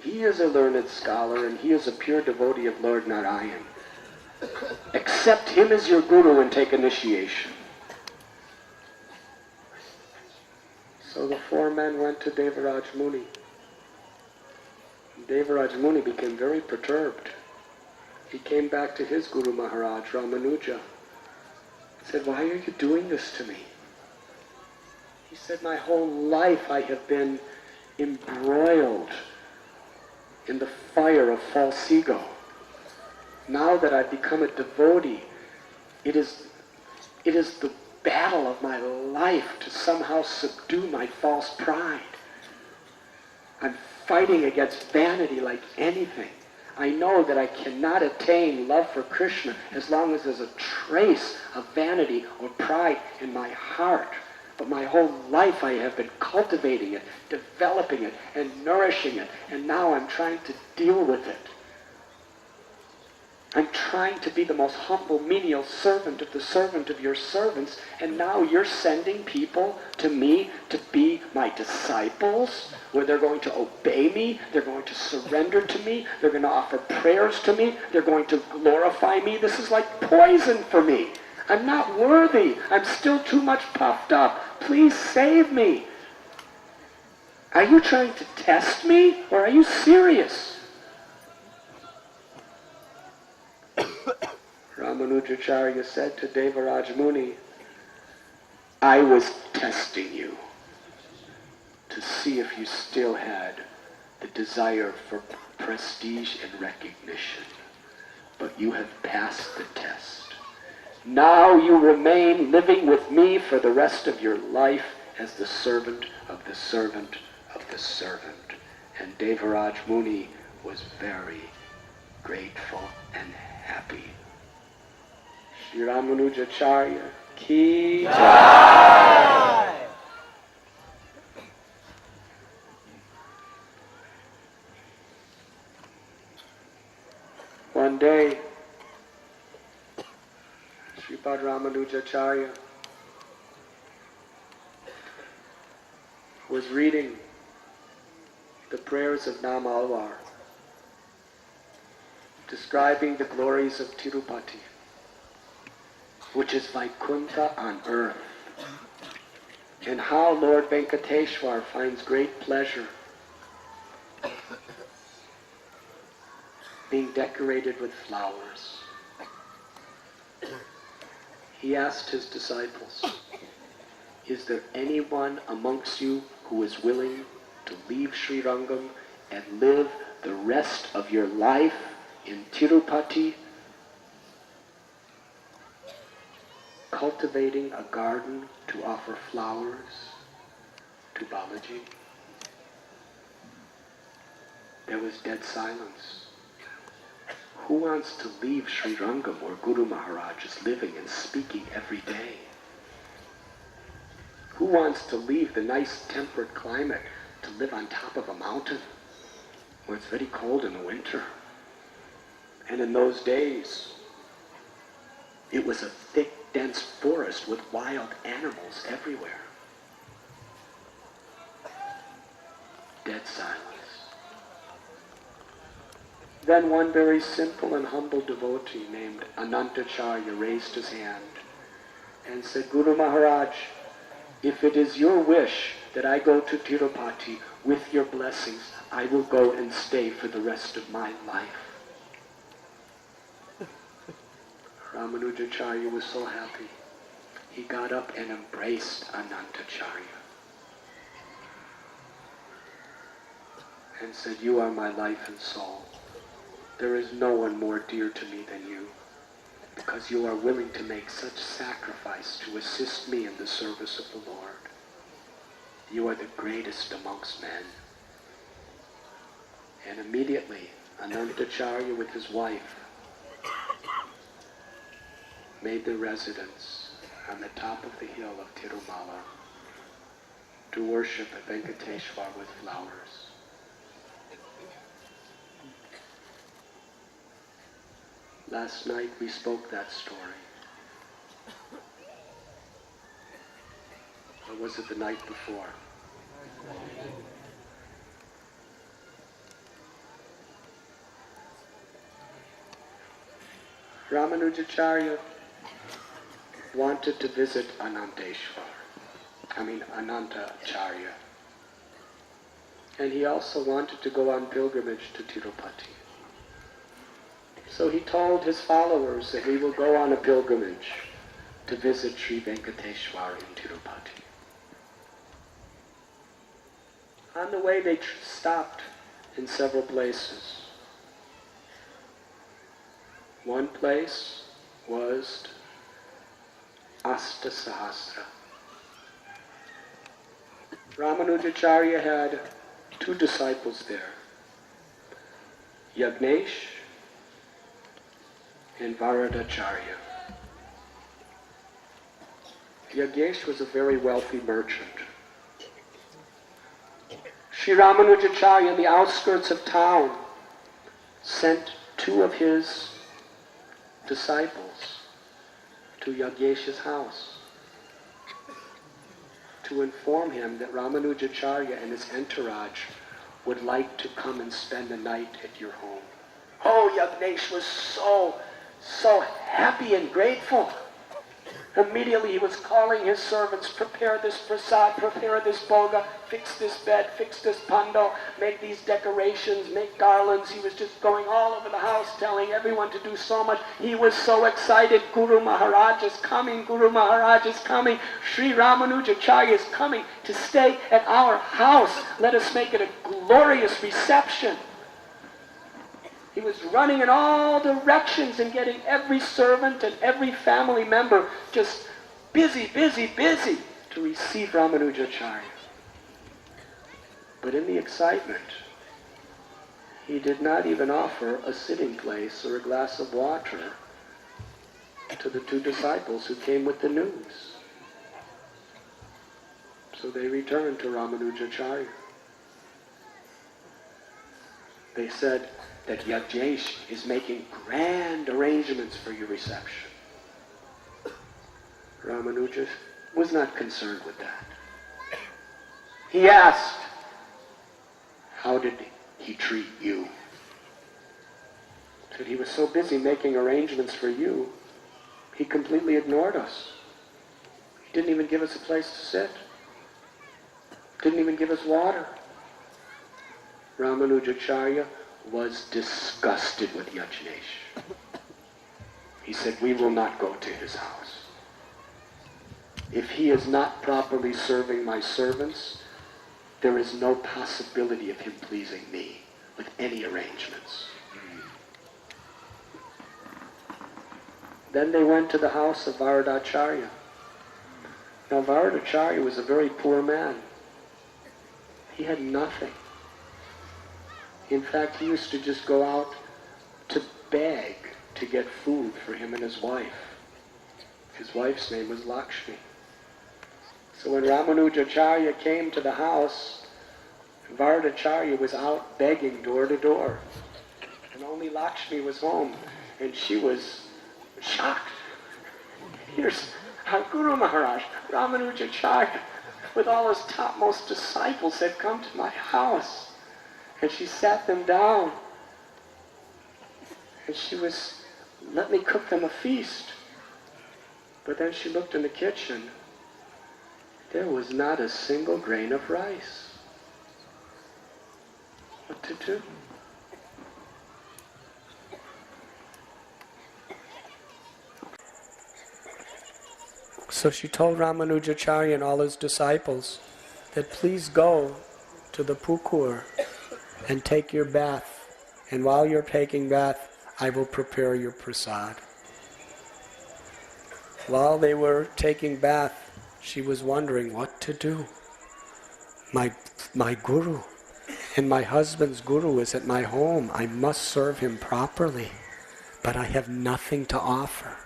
He is a learned scholar and he is a pure devotee of Lord Narayan. Accept him as your guru and take initiation. So the 4 men went to Devaraj Muni. Devaraj Muni became very perturbed. He came back to his Guru Maharaj, Ramanuja. He said, why are you doing this to me? He said, my whole life I have been embroiled in the fire of false ego. Now that I've become a devotee, it is the battle of my life to somehow subdue my false pride. I'm fighting against vanity like anything. I know that I cannot attain love for Krishna as long as there's a trace of vanity or pride in my heart. But my whole life I have been cultivating it, developing it, and nourishing it, and now I'm trying to deal with it. I'm trying to be the most humble, menial servant of your servants, and now you're sending people to me to be my disciples, where they're going to obey me, they're going to surrender to me, they're going to offer prayers to me, they're going to glorify me. This is like poison for me. I'm not worthy. I'm still too much puffed up. Please save me. Are you trying to test me, or are you serious? Ramanujacharya said to Devaraj Muni, I was testing you to see if you still had the desire for prestige and recognition, but you have passed the test. Now you remain living with me for the rest of your life as the servant of the servant of the servant. And Devaraj Muni was very grateful and happy. Sri Ramanujacharya ki jai. One day, Sripad Ramanujacharya was reading the prayers of Nam Alvar, describing the glories of Tirupati, which is Vaikuntha on earth, and how Lord Venkateshwar finds great pleasure being decorated with flowers. He asked his disciples, is there anyone amongst you who is willing to leave Sri Rangam and live the rest of your life in Tirupati, cultivating a garden to offer flowers to Balaji? There was dead silence. Who wants to leave Sri Rangam where Guru Maharaj is living and speaking every day? Who wants to leave the nice temperate climate to live on top of a mountain where it's very cold in the winter? And in those days, it was a thick, dense forest with wild animals everywhere. Dead silence. Then one very simple and humble devotee named Anantacharya raised his hand and said, Guru Maharaj, if it is your wish that I go to Tirupati with your blessings, I will go and stay for the rest of my life. Ramanujacharya was so happy. He got up and embraced Anantacharya and said, you are my life and soul. There is no one more dear to me than you, because you are willing to make such sacrifice to assist me in the service of the Lord. You are the greatest amongst men. And immediately, Anantacharya with his wife made their residence on the top of the hill of Tirumala to worship Venkateshwar with flowers. Last night we spoke that story. Or was it the night before? Ramanujacharya wanted to visit Anantacharya. And he also wanted to go on pilgrimage to Tirupati. So he told his followers that we will go on a pilgrimage to visit Sri Venkateshwar in Tirupati. On the way they stopped in several places. One place was Astasahasra. Ramanujacharya had two disciples there, Yagnesh and Varadacharya. Yagnesh was a very wealthy merchant. Sri Ramanujacharya, in the outskirts of town, sent two of his disciples to Yagnesh's house to inform him that Ramanujacharya and his entourage would like to come and spend the night at your home. Oh, Yagnesh was so happy and grateful. Immediately he was calling his servants, prepare this prasad, prepare this boga, fix this bed, fix this pando, make these decorations, make garlands. He was just going all over the house telling everyone to do so much. He was so excited. Guru Maharaj is coming, Guru Maharaj is coming. Sri Ramanujacharya is coming to stay at our house. Let us make it a glorious reception. He was running in all directions and getting every servant and every family member just busy to receive Ramanujacharya. But in the excitement, he did not even offer a sitting place or a glass of water to the two disciples who came with the news. So they returned to Ramanujacharya. They said that Yajnesh is making grand arrangements for your reception. Ramanuja was not concerned with that. He asked, how did he treat you? He said he was so busy making arrangements for you, he completely ignored us. He didn't even give us a place to sit. Didn't even give us water. Ramanujacharya was disgusted with Yajnesh. He said, we will not go to his house. If he is not properly serving my servants, there is no possibility of him pleasing me with any arrangements. Then they went to the house of Varadacharya. Now Varadacharya was a very poor man. He had nothing. In fact, he used to just go out to beg to get food for him and his wife. His wife's name was Lakshmi. So when Ramanujacharya came to the house, Varadacharya was out begging door to door. And only Lakshmi was home, and she was shocked. Here's our Guru Maharaj, Ramanujacharya, with all his topmost disciples had come to my house. And she sat them down. And she was, let me cook them a feast. But then she looked in the kitchen. There was not a single grain of rice. What to do? So she told Ramanujacharya and all his disciples that please go to the pukur and take your bath. And while you're taking bath, I will prepare your prasad. While they were taking bath, she was wondering what to do. My guru and my husband's guru is at my home. I must serve him properly, but I have nothing to offer.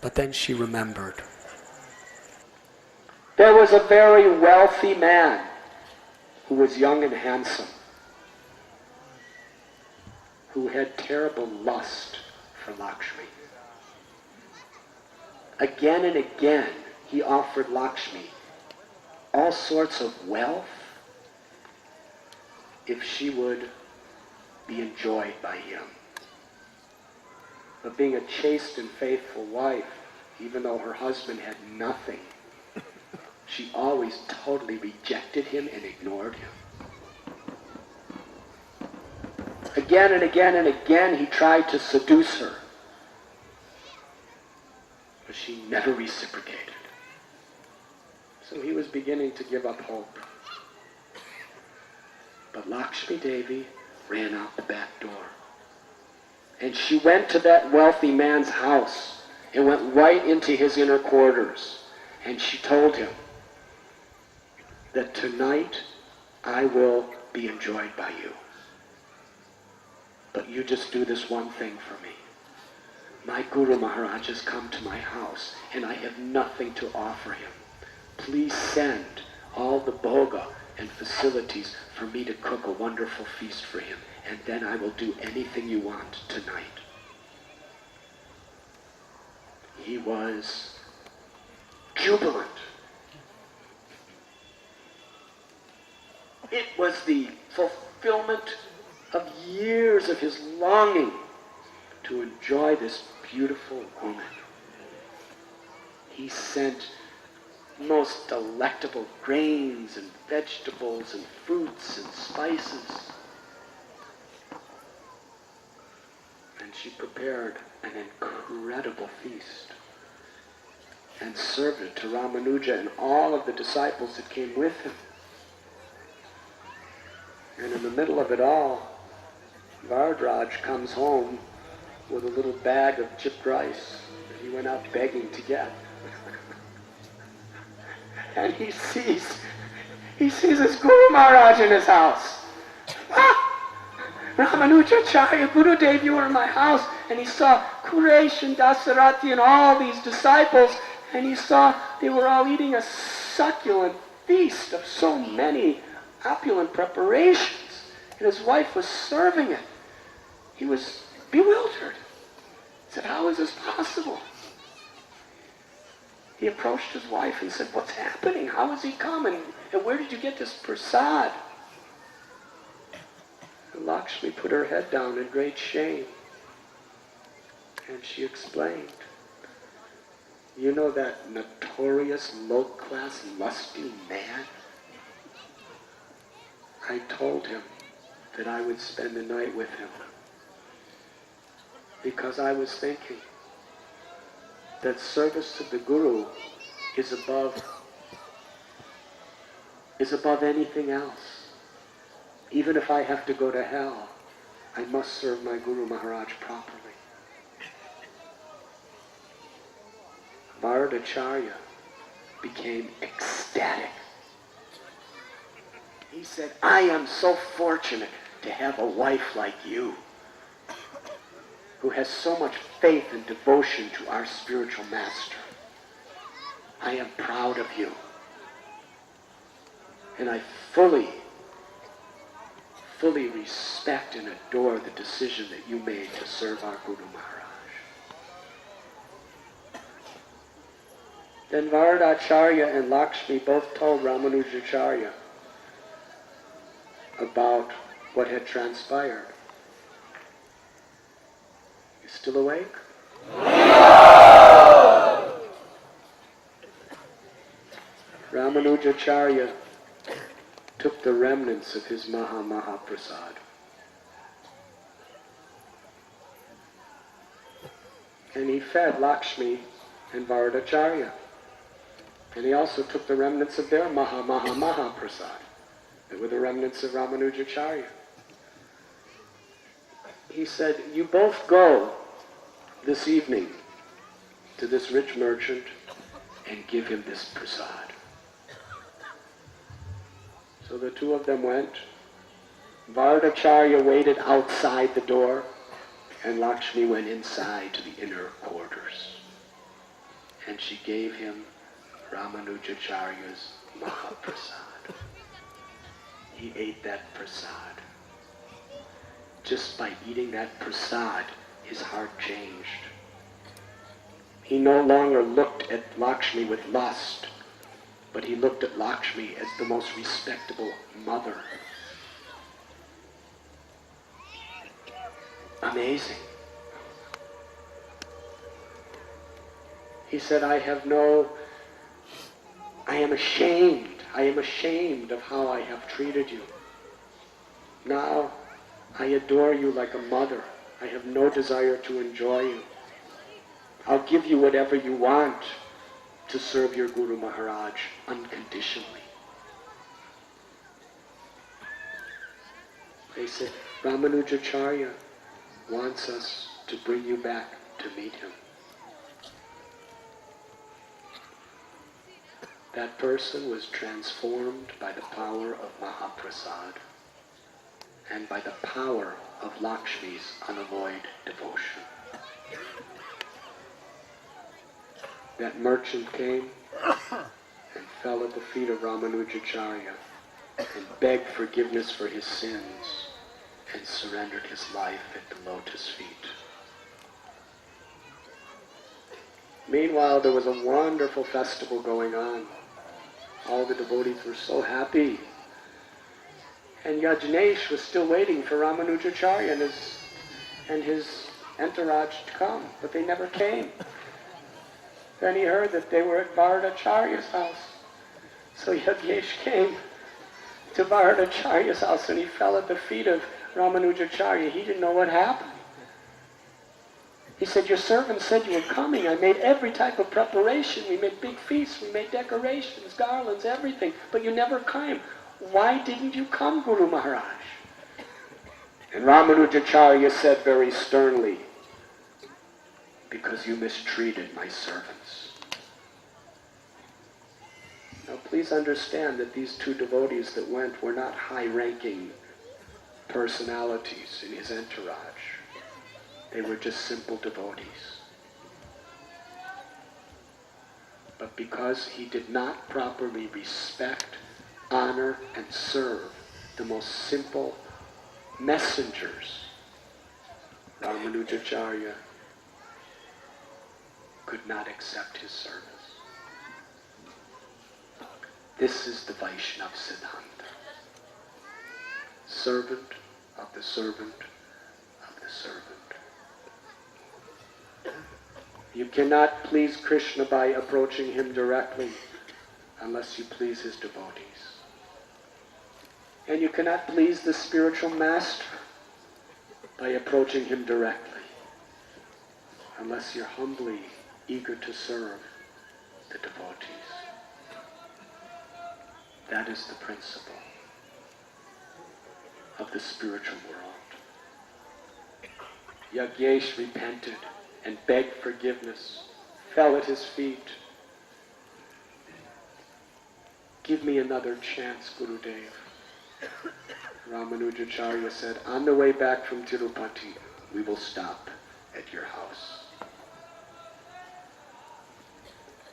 But then she remembered. There was a very wealthy man who was young and handsome, who had terrible lust for Lakshmi. Again and again, he offered Lakshmi all sorts of wealth if she would be enjoyed by him. But being a chaste and faithful wife, even though her husband had nothing, she always totally rejected him and ignored him. Again and again and again, he tried to seduce her. But she never reciprocated. So he was beginning to give up hope. But Lakshmi Devi ran out the back door. And she went to that wealthy man's house and went right into his inner quarters. And she told him that tonight I will be enjoyed by you. But you just do this one thing for me. My Guru Maharaj has come to my house and I have nothing to offer him. Please send all the bhoga and facilities for me to cook a wonderful feast for him, and then I will do anything you want tonight. He was jubilant. It was the fulfillment of years of his longing to enjoy this beautiful woman. He sent most delectable grains and vegetables and fruits and spices. And she prepared an incredible feast and served it to Ramanuja and all of the disciples that came with him. And in the middle of it all, Varadraj comes home with a little bag of chipped rice that he went out begging to get. And he sees his Guru Maharaj in his house. Ramanujacharya, Gurudev, you were in my house. And he saw Quresh and Dasarati and all these disciples, and he saw they were all eating a succulent feast of so many opulent preparations, and his wife was serving it. He was bewildered. He said, how is this possible? He approached his wife and said, what's happening? How has he come? And where did you get this prasad? And Lakshmi put her head down in great shame. And she explained, you know that notorious low-class lusty man? I told him that I would spend the night with him because I was thinking that service to the Guru is above anything else. Even if I have to go to hell, I must serve my Guru Maharaj properly. Varadacharya became ecstatic. He said, I am so fortunate to have a wife like you, who has so much faith and devotion to our spiritual master. I am proud of you. And I fully respect and adore the decision that you made to serve our Guru Maharaj. Then Varadacharya and Lakshmi both told Ramanujacharya about what had transpired. You still awake? Ramanujacharya took the remnants of his Maha Prasad and he fed Lakshmi and Varadacharya. And he also took the remnants of their Maha Prasad. They were the remnants of Ramanujacharya. He said, you both go this evening to this rich merchant and give him this prasad. So the two of them went. Varadacharya waited outside the door, and Lakshmi went inside to the inner quarters. And she gave him Ramanujacharya's Mahaprasad. He ate that prasad. Just by eating that prasad, his heart changed. He no longer looked at Lakshmi with lust, but he looked at Lakshmi as the most respectable mother. Amazing. He said, I am ashamed of how I have treated you. Now, I adore you like a mother. I have no desire to enjoy you. I'll give you whatever you want to serve your Guru Maharaj unconditionally. They said, Ramanujacharya wants us to bring you back to meet him. That person was transformed by the power of Mahaprasad and by the power of Lakshmi's unalloyed devotion. That merchant came and fell at the feet of Ramanujacharya and begged forgiveness for his sins and surrendered his life at the lotus feet. Meanwhile, there was a wonderful festival going on. All the devotees were so happy. And Yajnesh was still waiting for Ramanujacharya and his entourage to come, but they never came. Then he heard that they were at Varadacharya's house. So Yajnesh came to Varadacharya's house and he fell at the feet of Ramanujacharya. He didn't know what happened. He said, your servant said you were coming. I made every type of preparation. We made big feasts. We made decorations, garlands, everything. But you never came. Why didn't you come, Guru Maharaj? And Ramanujacharya said very sternly, because you mistreated my servants. Now please understand that these two devotees that went were not high-ranking personalities in his entourage. They were just simple devotees. But because he did not properly respect, honor, and serve the most simple messengers, Ramanujacharya could not accept his service. This is the Vaishnava Siddhanta. Servant of the servant of the servant. You cannot please Krishna by approaching him directly unless you please his devotees. And you cannot please the spiritual master by approaching him directly unless you're humbly eager to serve the devotees. That is the principle of the spiritual world. Yagyesh repented and begged forgiveness, fell at his feet. Give me another chance, Gurudev. Ramanujacharya said, on the way back from Tirupati, we will stop at your house.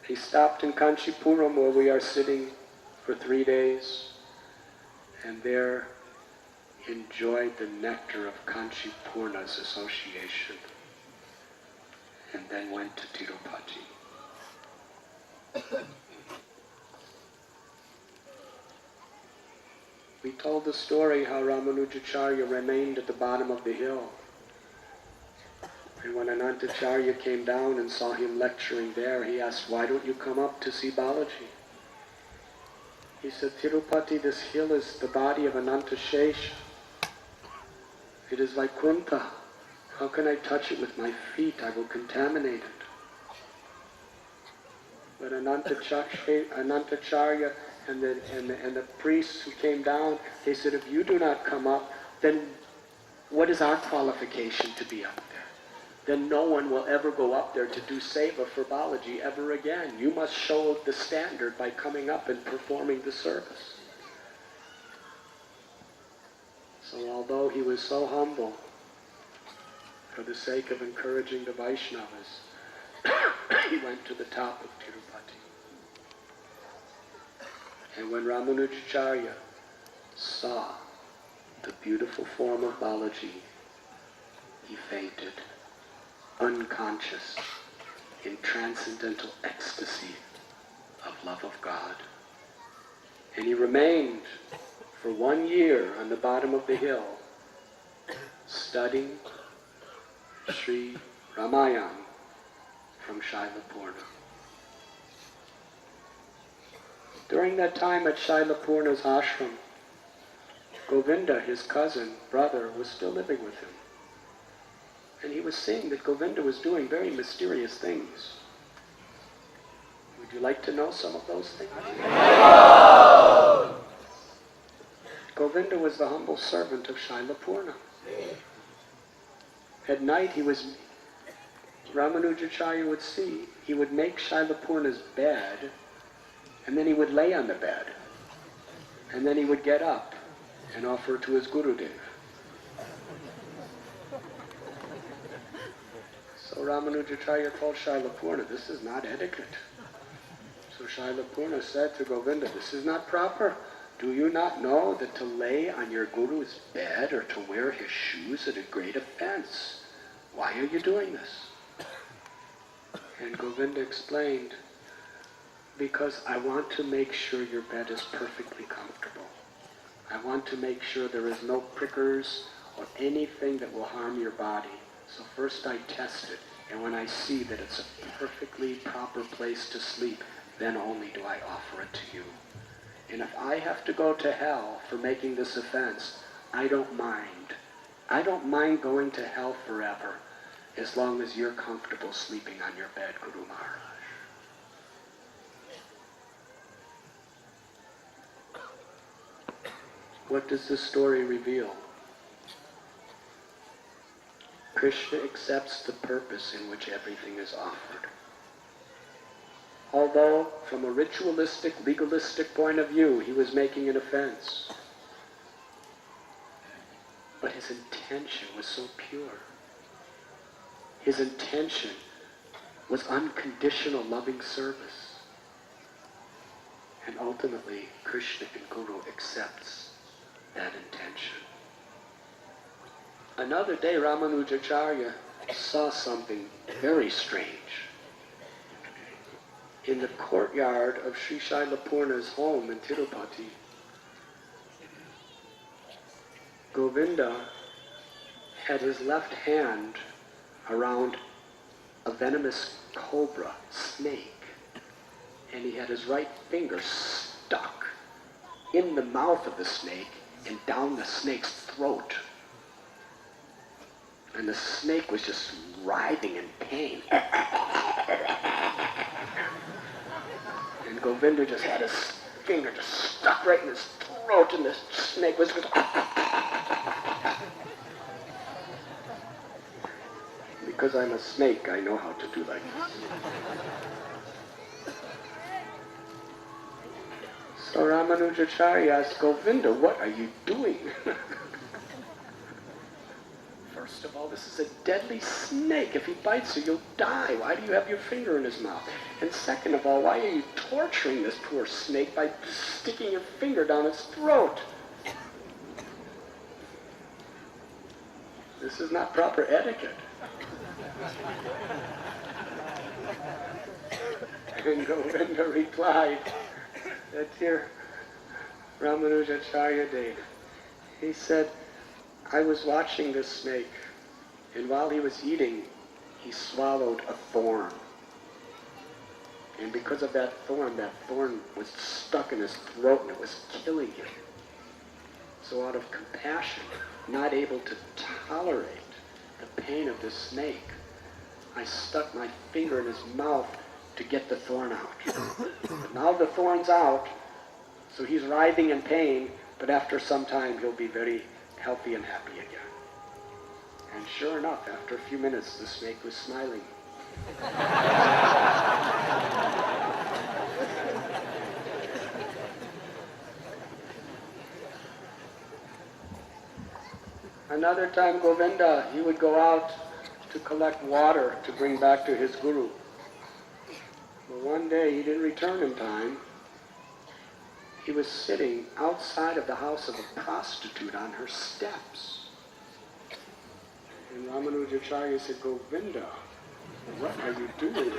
He stopped in Kanchipuram, where we are sitting for 3 days, and there enjoyed the nectar of Kanchipurna's association, and then went to Tirupati. We told the story how Ramanujacharya remained at the bottom of the hill. And when Anantacharya came down and saw him lecturing there, he asked, why don't you come up to see Balaji? He said, Tirupati, this hill is the body of Anantashesha. It is Vaikuntha. How can I touch it with my feet? I will contaminate it. But Anantacharya and the priests who came down, they said, if you do not come up, then what is our qualification to be up there? Then no one will ever go up there to do seva for Balaji ever again. You must show the standard by coming up and performing the service. So although he was so humble, for the sake of encouraging the Vaishnavas, he went to the top of Tirupati. And when Ramanujacharya saw the beautiful form of Balaji, he fainted, unconscious, in transcendental ecstasy of love of God. And he remained for 1 year on the bottom of the hill, studying Sri Ramayana from Srila Purna. During that time at Srila Purna's ashram, Govinda, his cousin, brother, was still living with him. And he was seeing that Govinda was doing very mysterious things. Would you like to know some of those things? No! Govinda was the humble servant of Srila Purna. At night Ramanujacharya would see, he would make Srila Purna's bed, and then he would lay on the bed. And then he would get up and offer to his Gurudev. So Ramanujacharya told Srila Purna, this is not etiquette. So Srila Purna said to Govinda, this is not proper. Do you not know that to lay on your Guru's bed or to wear his shoes is a great offense? Why are you doing this? And Govinda explained, because I want to make sure your bed is perfectly comfortable. I want to make sure there is no prickers or anything that will harm your body. So first I test it, and when I see that it's a perfectly proper place to sleep, then only do I offer it to you. And if I have to go to hell for making this offense, I don't mind. I don't mind going to hell forever, as long as you're comfortable sleeping on your bed, Guru Maharaj. What does this story reveal? Krishna accepts the purpose in which everything is offered. Although, from a ritualistic, legalistic point of view, he was making an offense. But his intention was so pure. his intention was unconditional loving service. And ultimately, Krishna and Guru accepts that intention. Another day, Ramanujacharya saw something very strange. In the courtyard of Sri Shailapurna's home in Tirupati, Govinda had his left hand around a venomous cobra, snake, and he had his right finger stuck in the mouth of the snake and down the snake's throat. And the snake was just writhing in pain. And Govinda just had his finger just stuck right in his throat, and the snake was just... Because I'm a snake, I know how to do like this. So Ramanujacharya asked Govinda, what are you doing? First of all, this is a deadly snake. If he bites you, you'll die. Why do you have your finger in his mouth? And second of all, why are you torturing this poor snake by sticking your finger down its throat? This is not proper etiquette. And Govinda replied that here Ramanujacharya Dev, he said, I was watching this snake, and while he was eating, he swallowed a thorn. And because of that thorn was stuck in his throat and it was killing him. So out of compassion, not able to tolerate the pain of this snake, I stuck my finger in his mouth to get the thorn out. Now the thorn's out, so he's writhing in pain, but after some time he'll be very healthy and happy again. And sure enough, after a few minutes, the snake was smiling. Another time, Govinda, he would go out to collect water to bring back to his guru. But one day he didn't return in time. He was sitting outside of the house of a prostitute on her steps. And Ramanujacharya said, Govinda, what are you doing?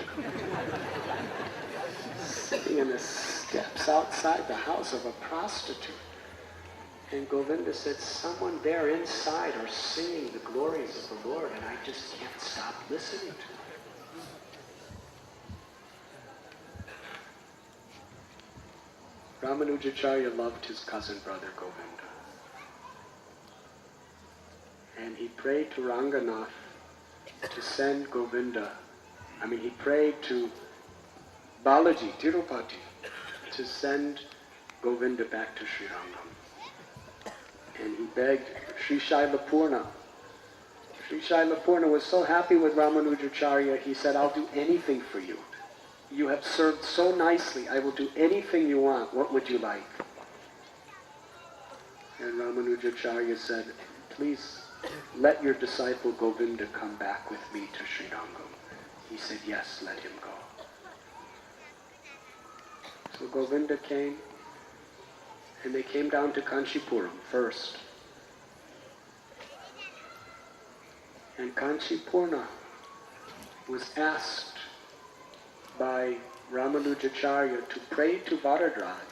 Sitting in the steps outside the house of a prostitute. And Govinda said, someone there inside are singing the glories of the Lord, and I just can't stop listening to it. Ramanujacharya loved his cousin brother Govinda. And he prayed to Ranganath to send Govinda, he prayed to Balaji, Tirupati, to send Govinda back to Sri Rangam. And he begged Sri Shailapurna. Sri Shailapurna was so happy with Ramanujacharya, he said, I'll do anything for you. You have served so nicely, I will do anything you want. What would you like? And Ramanujacharya said, please let your disciple Govinda come back with me to Sri Rangam. He said, yes, let him go. So Govinda came, and they came down to Kanchipuram first. And Kanchipurna was asked by Ramanujacharya to pray to Varadraj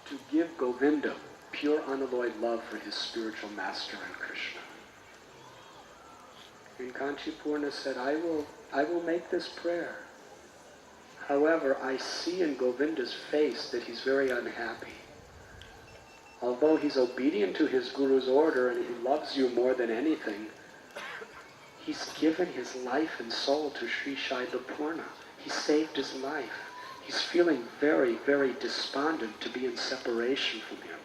to give Govinda pure unalloyed love for his spiritual master and Krishna. And Kanchipurna said, I will make this prayer. However, I see in Govinda's face that he's very unhappy. Although he's obedient to his guru's order and he loves you more than anything, he's given his life and soul to Sri Shailapurna. He saved his life. He's feeling very, very despondent to be in separation from him.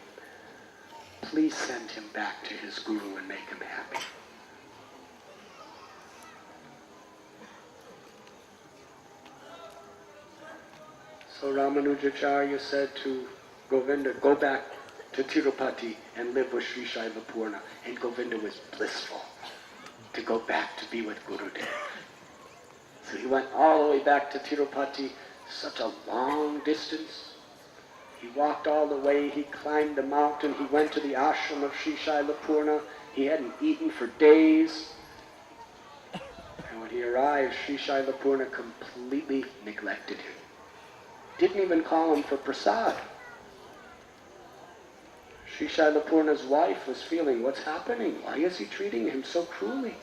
Please send him back to his guru and make him happy. So Ramanujacharya said to Govinda, go back to Tirupati and live with Sri Shailapurna. And Govinda was blissful, to go back to be with Gurudev. So he went all the way back to Tirupati, such a long distance. He walked all the way, he climbed the mountain, he went to the ashram of Sri Shailapurna. He hadn't eaten for days. And when he arrived, Sri Shailapurna completely neglected him. Didn't even call him for prasad. Sri Shailapurna's wife was feeling, what's happening? Why is he treating him so cruelly?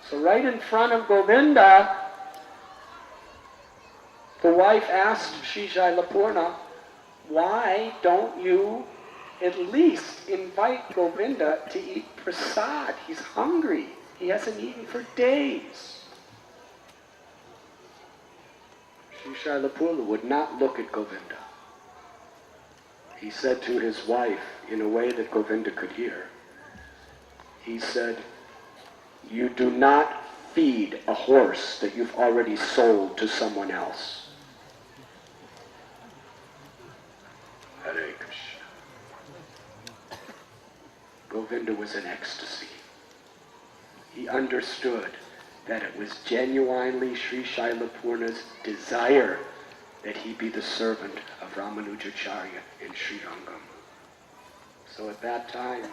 So right in front of Govinda, the wife asked Sri Shailapurna, why don't you at least invite Govinda to eat prasad? He's hungry. He hasn't eaten for days. Sri Shailapurna would not look at Govinda. He said to his wife, in a way that Govinda could hear, he said, you do not feed a horse that you've already sold to someone else. Hare Krishna. Govinda was in ecstasy. He understood that it was genuinely Sri Shailapurna's desire that he be the servant of Ramanujacharya in Srirangam. So at that time,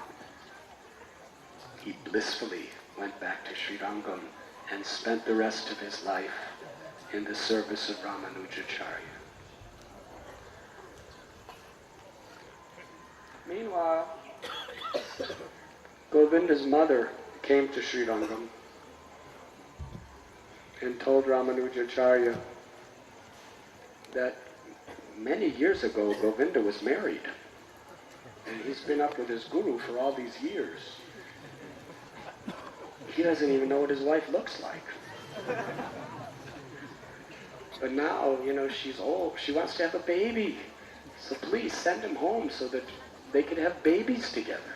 he blissfully went back to Srirangam and spent the rest of his life in the service of Ramanujacharya. Meanwhile, Govinda's mother came to Srirangam and told Ramanujacharya that many years ago Govinda was married and he's been up with his guru for all these years. He doesn't even know what his wife looks like. But now, she's old. She wants to have a baby. So please send him home so that they can have babies together.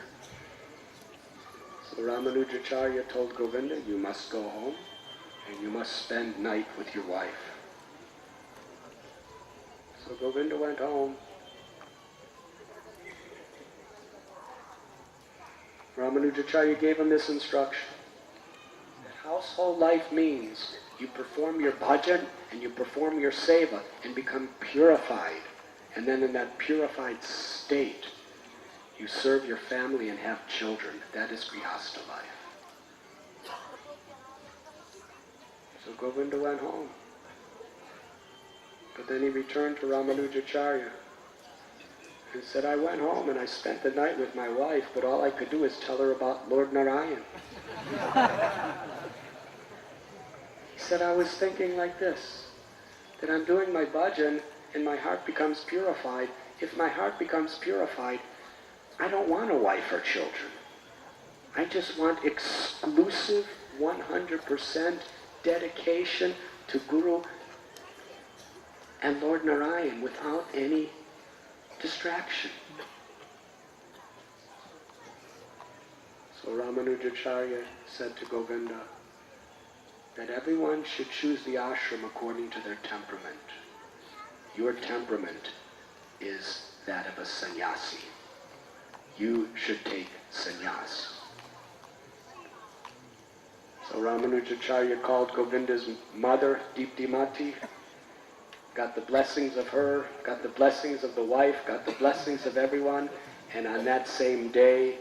So Ramanujacharya told Govinda, you must go home and you must spend night with your wife. So Govinda went home. Ramanujacharya gave him this instruction. Household life means you perform your bhajan and you perform your seva and become purified. And then in that purified state, you serve your family and have children. That is grihastha life. So Govinda went home. But then he returned to Ramanujacharya and said, I went home and I spent the night with my wife, but all I could do is tell her about Lord Narayan. He said, I was thinking like this, that I'm doing my bhajan and my heart becomes purified. If my heart becomes purified, I don't want a wife or children. I just want exclusive 100% dedication to Guru and Lord Narayan without any distraction. So Ramanujacharya said to Govinda that everyone should choose the ashram according to their temperament. Your temperament is that of a sannyasi. You should take sannyas. So Ramanujacharya called Govinda's mother, Diptimati, got the blessings of her, got the blessings of the wife, got the blessings of everyone, and on that same day,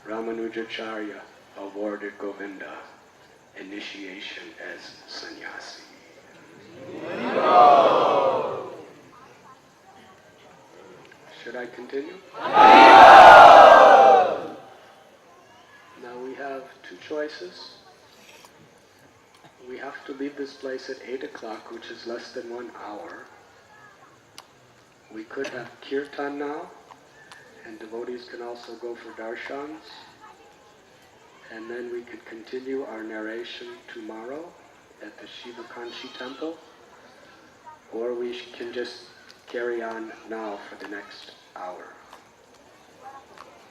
Ramanujacharya awarded Govinda initiation as sannyasi. Should I continue? Now we have two choices. We have to leave this place at 8 o'clock, which is less than 1 hour. We could have kirtan now, and devotees can also go for darshans. And then we could continue our narration tomorrow at the Shiva Kanchi temple, or we can just carry on now for the next hour.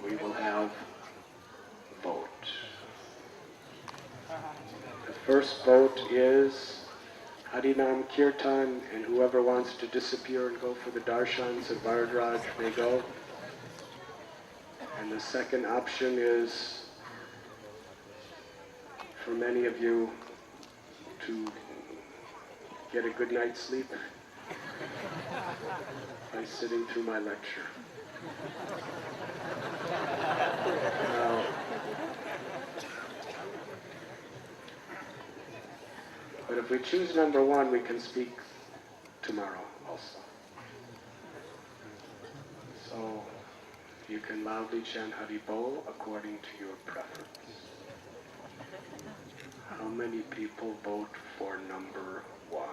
We will have vote. The first vote is Harinam Kirtan, and whoever wants to disappear and go for the darshans at Varadraj may go. And the second option is for many of you to get a good night's sleep by sitting through my lecture. But if we choose number one, we can speak tomorrow also. So you can loudly chant Hari Bol according to your preference. How many people vote for number one?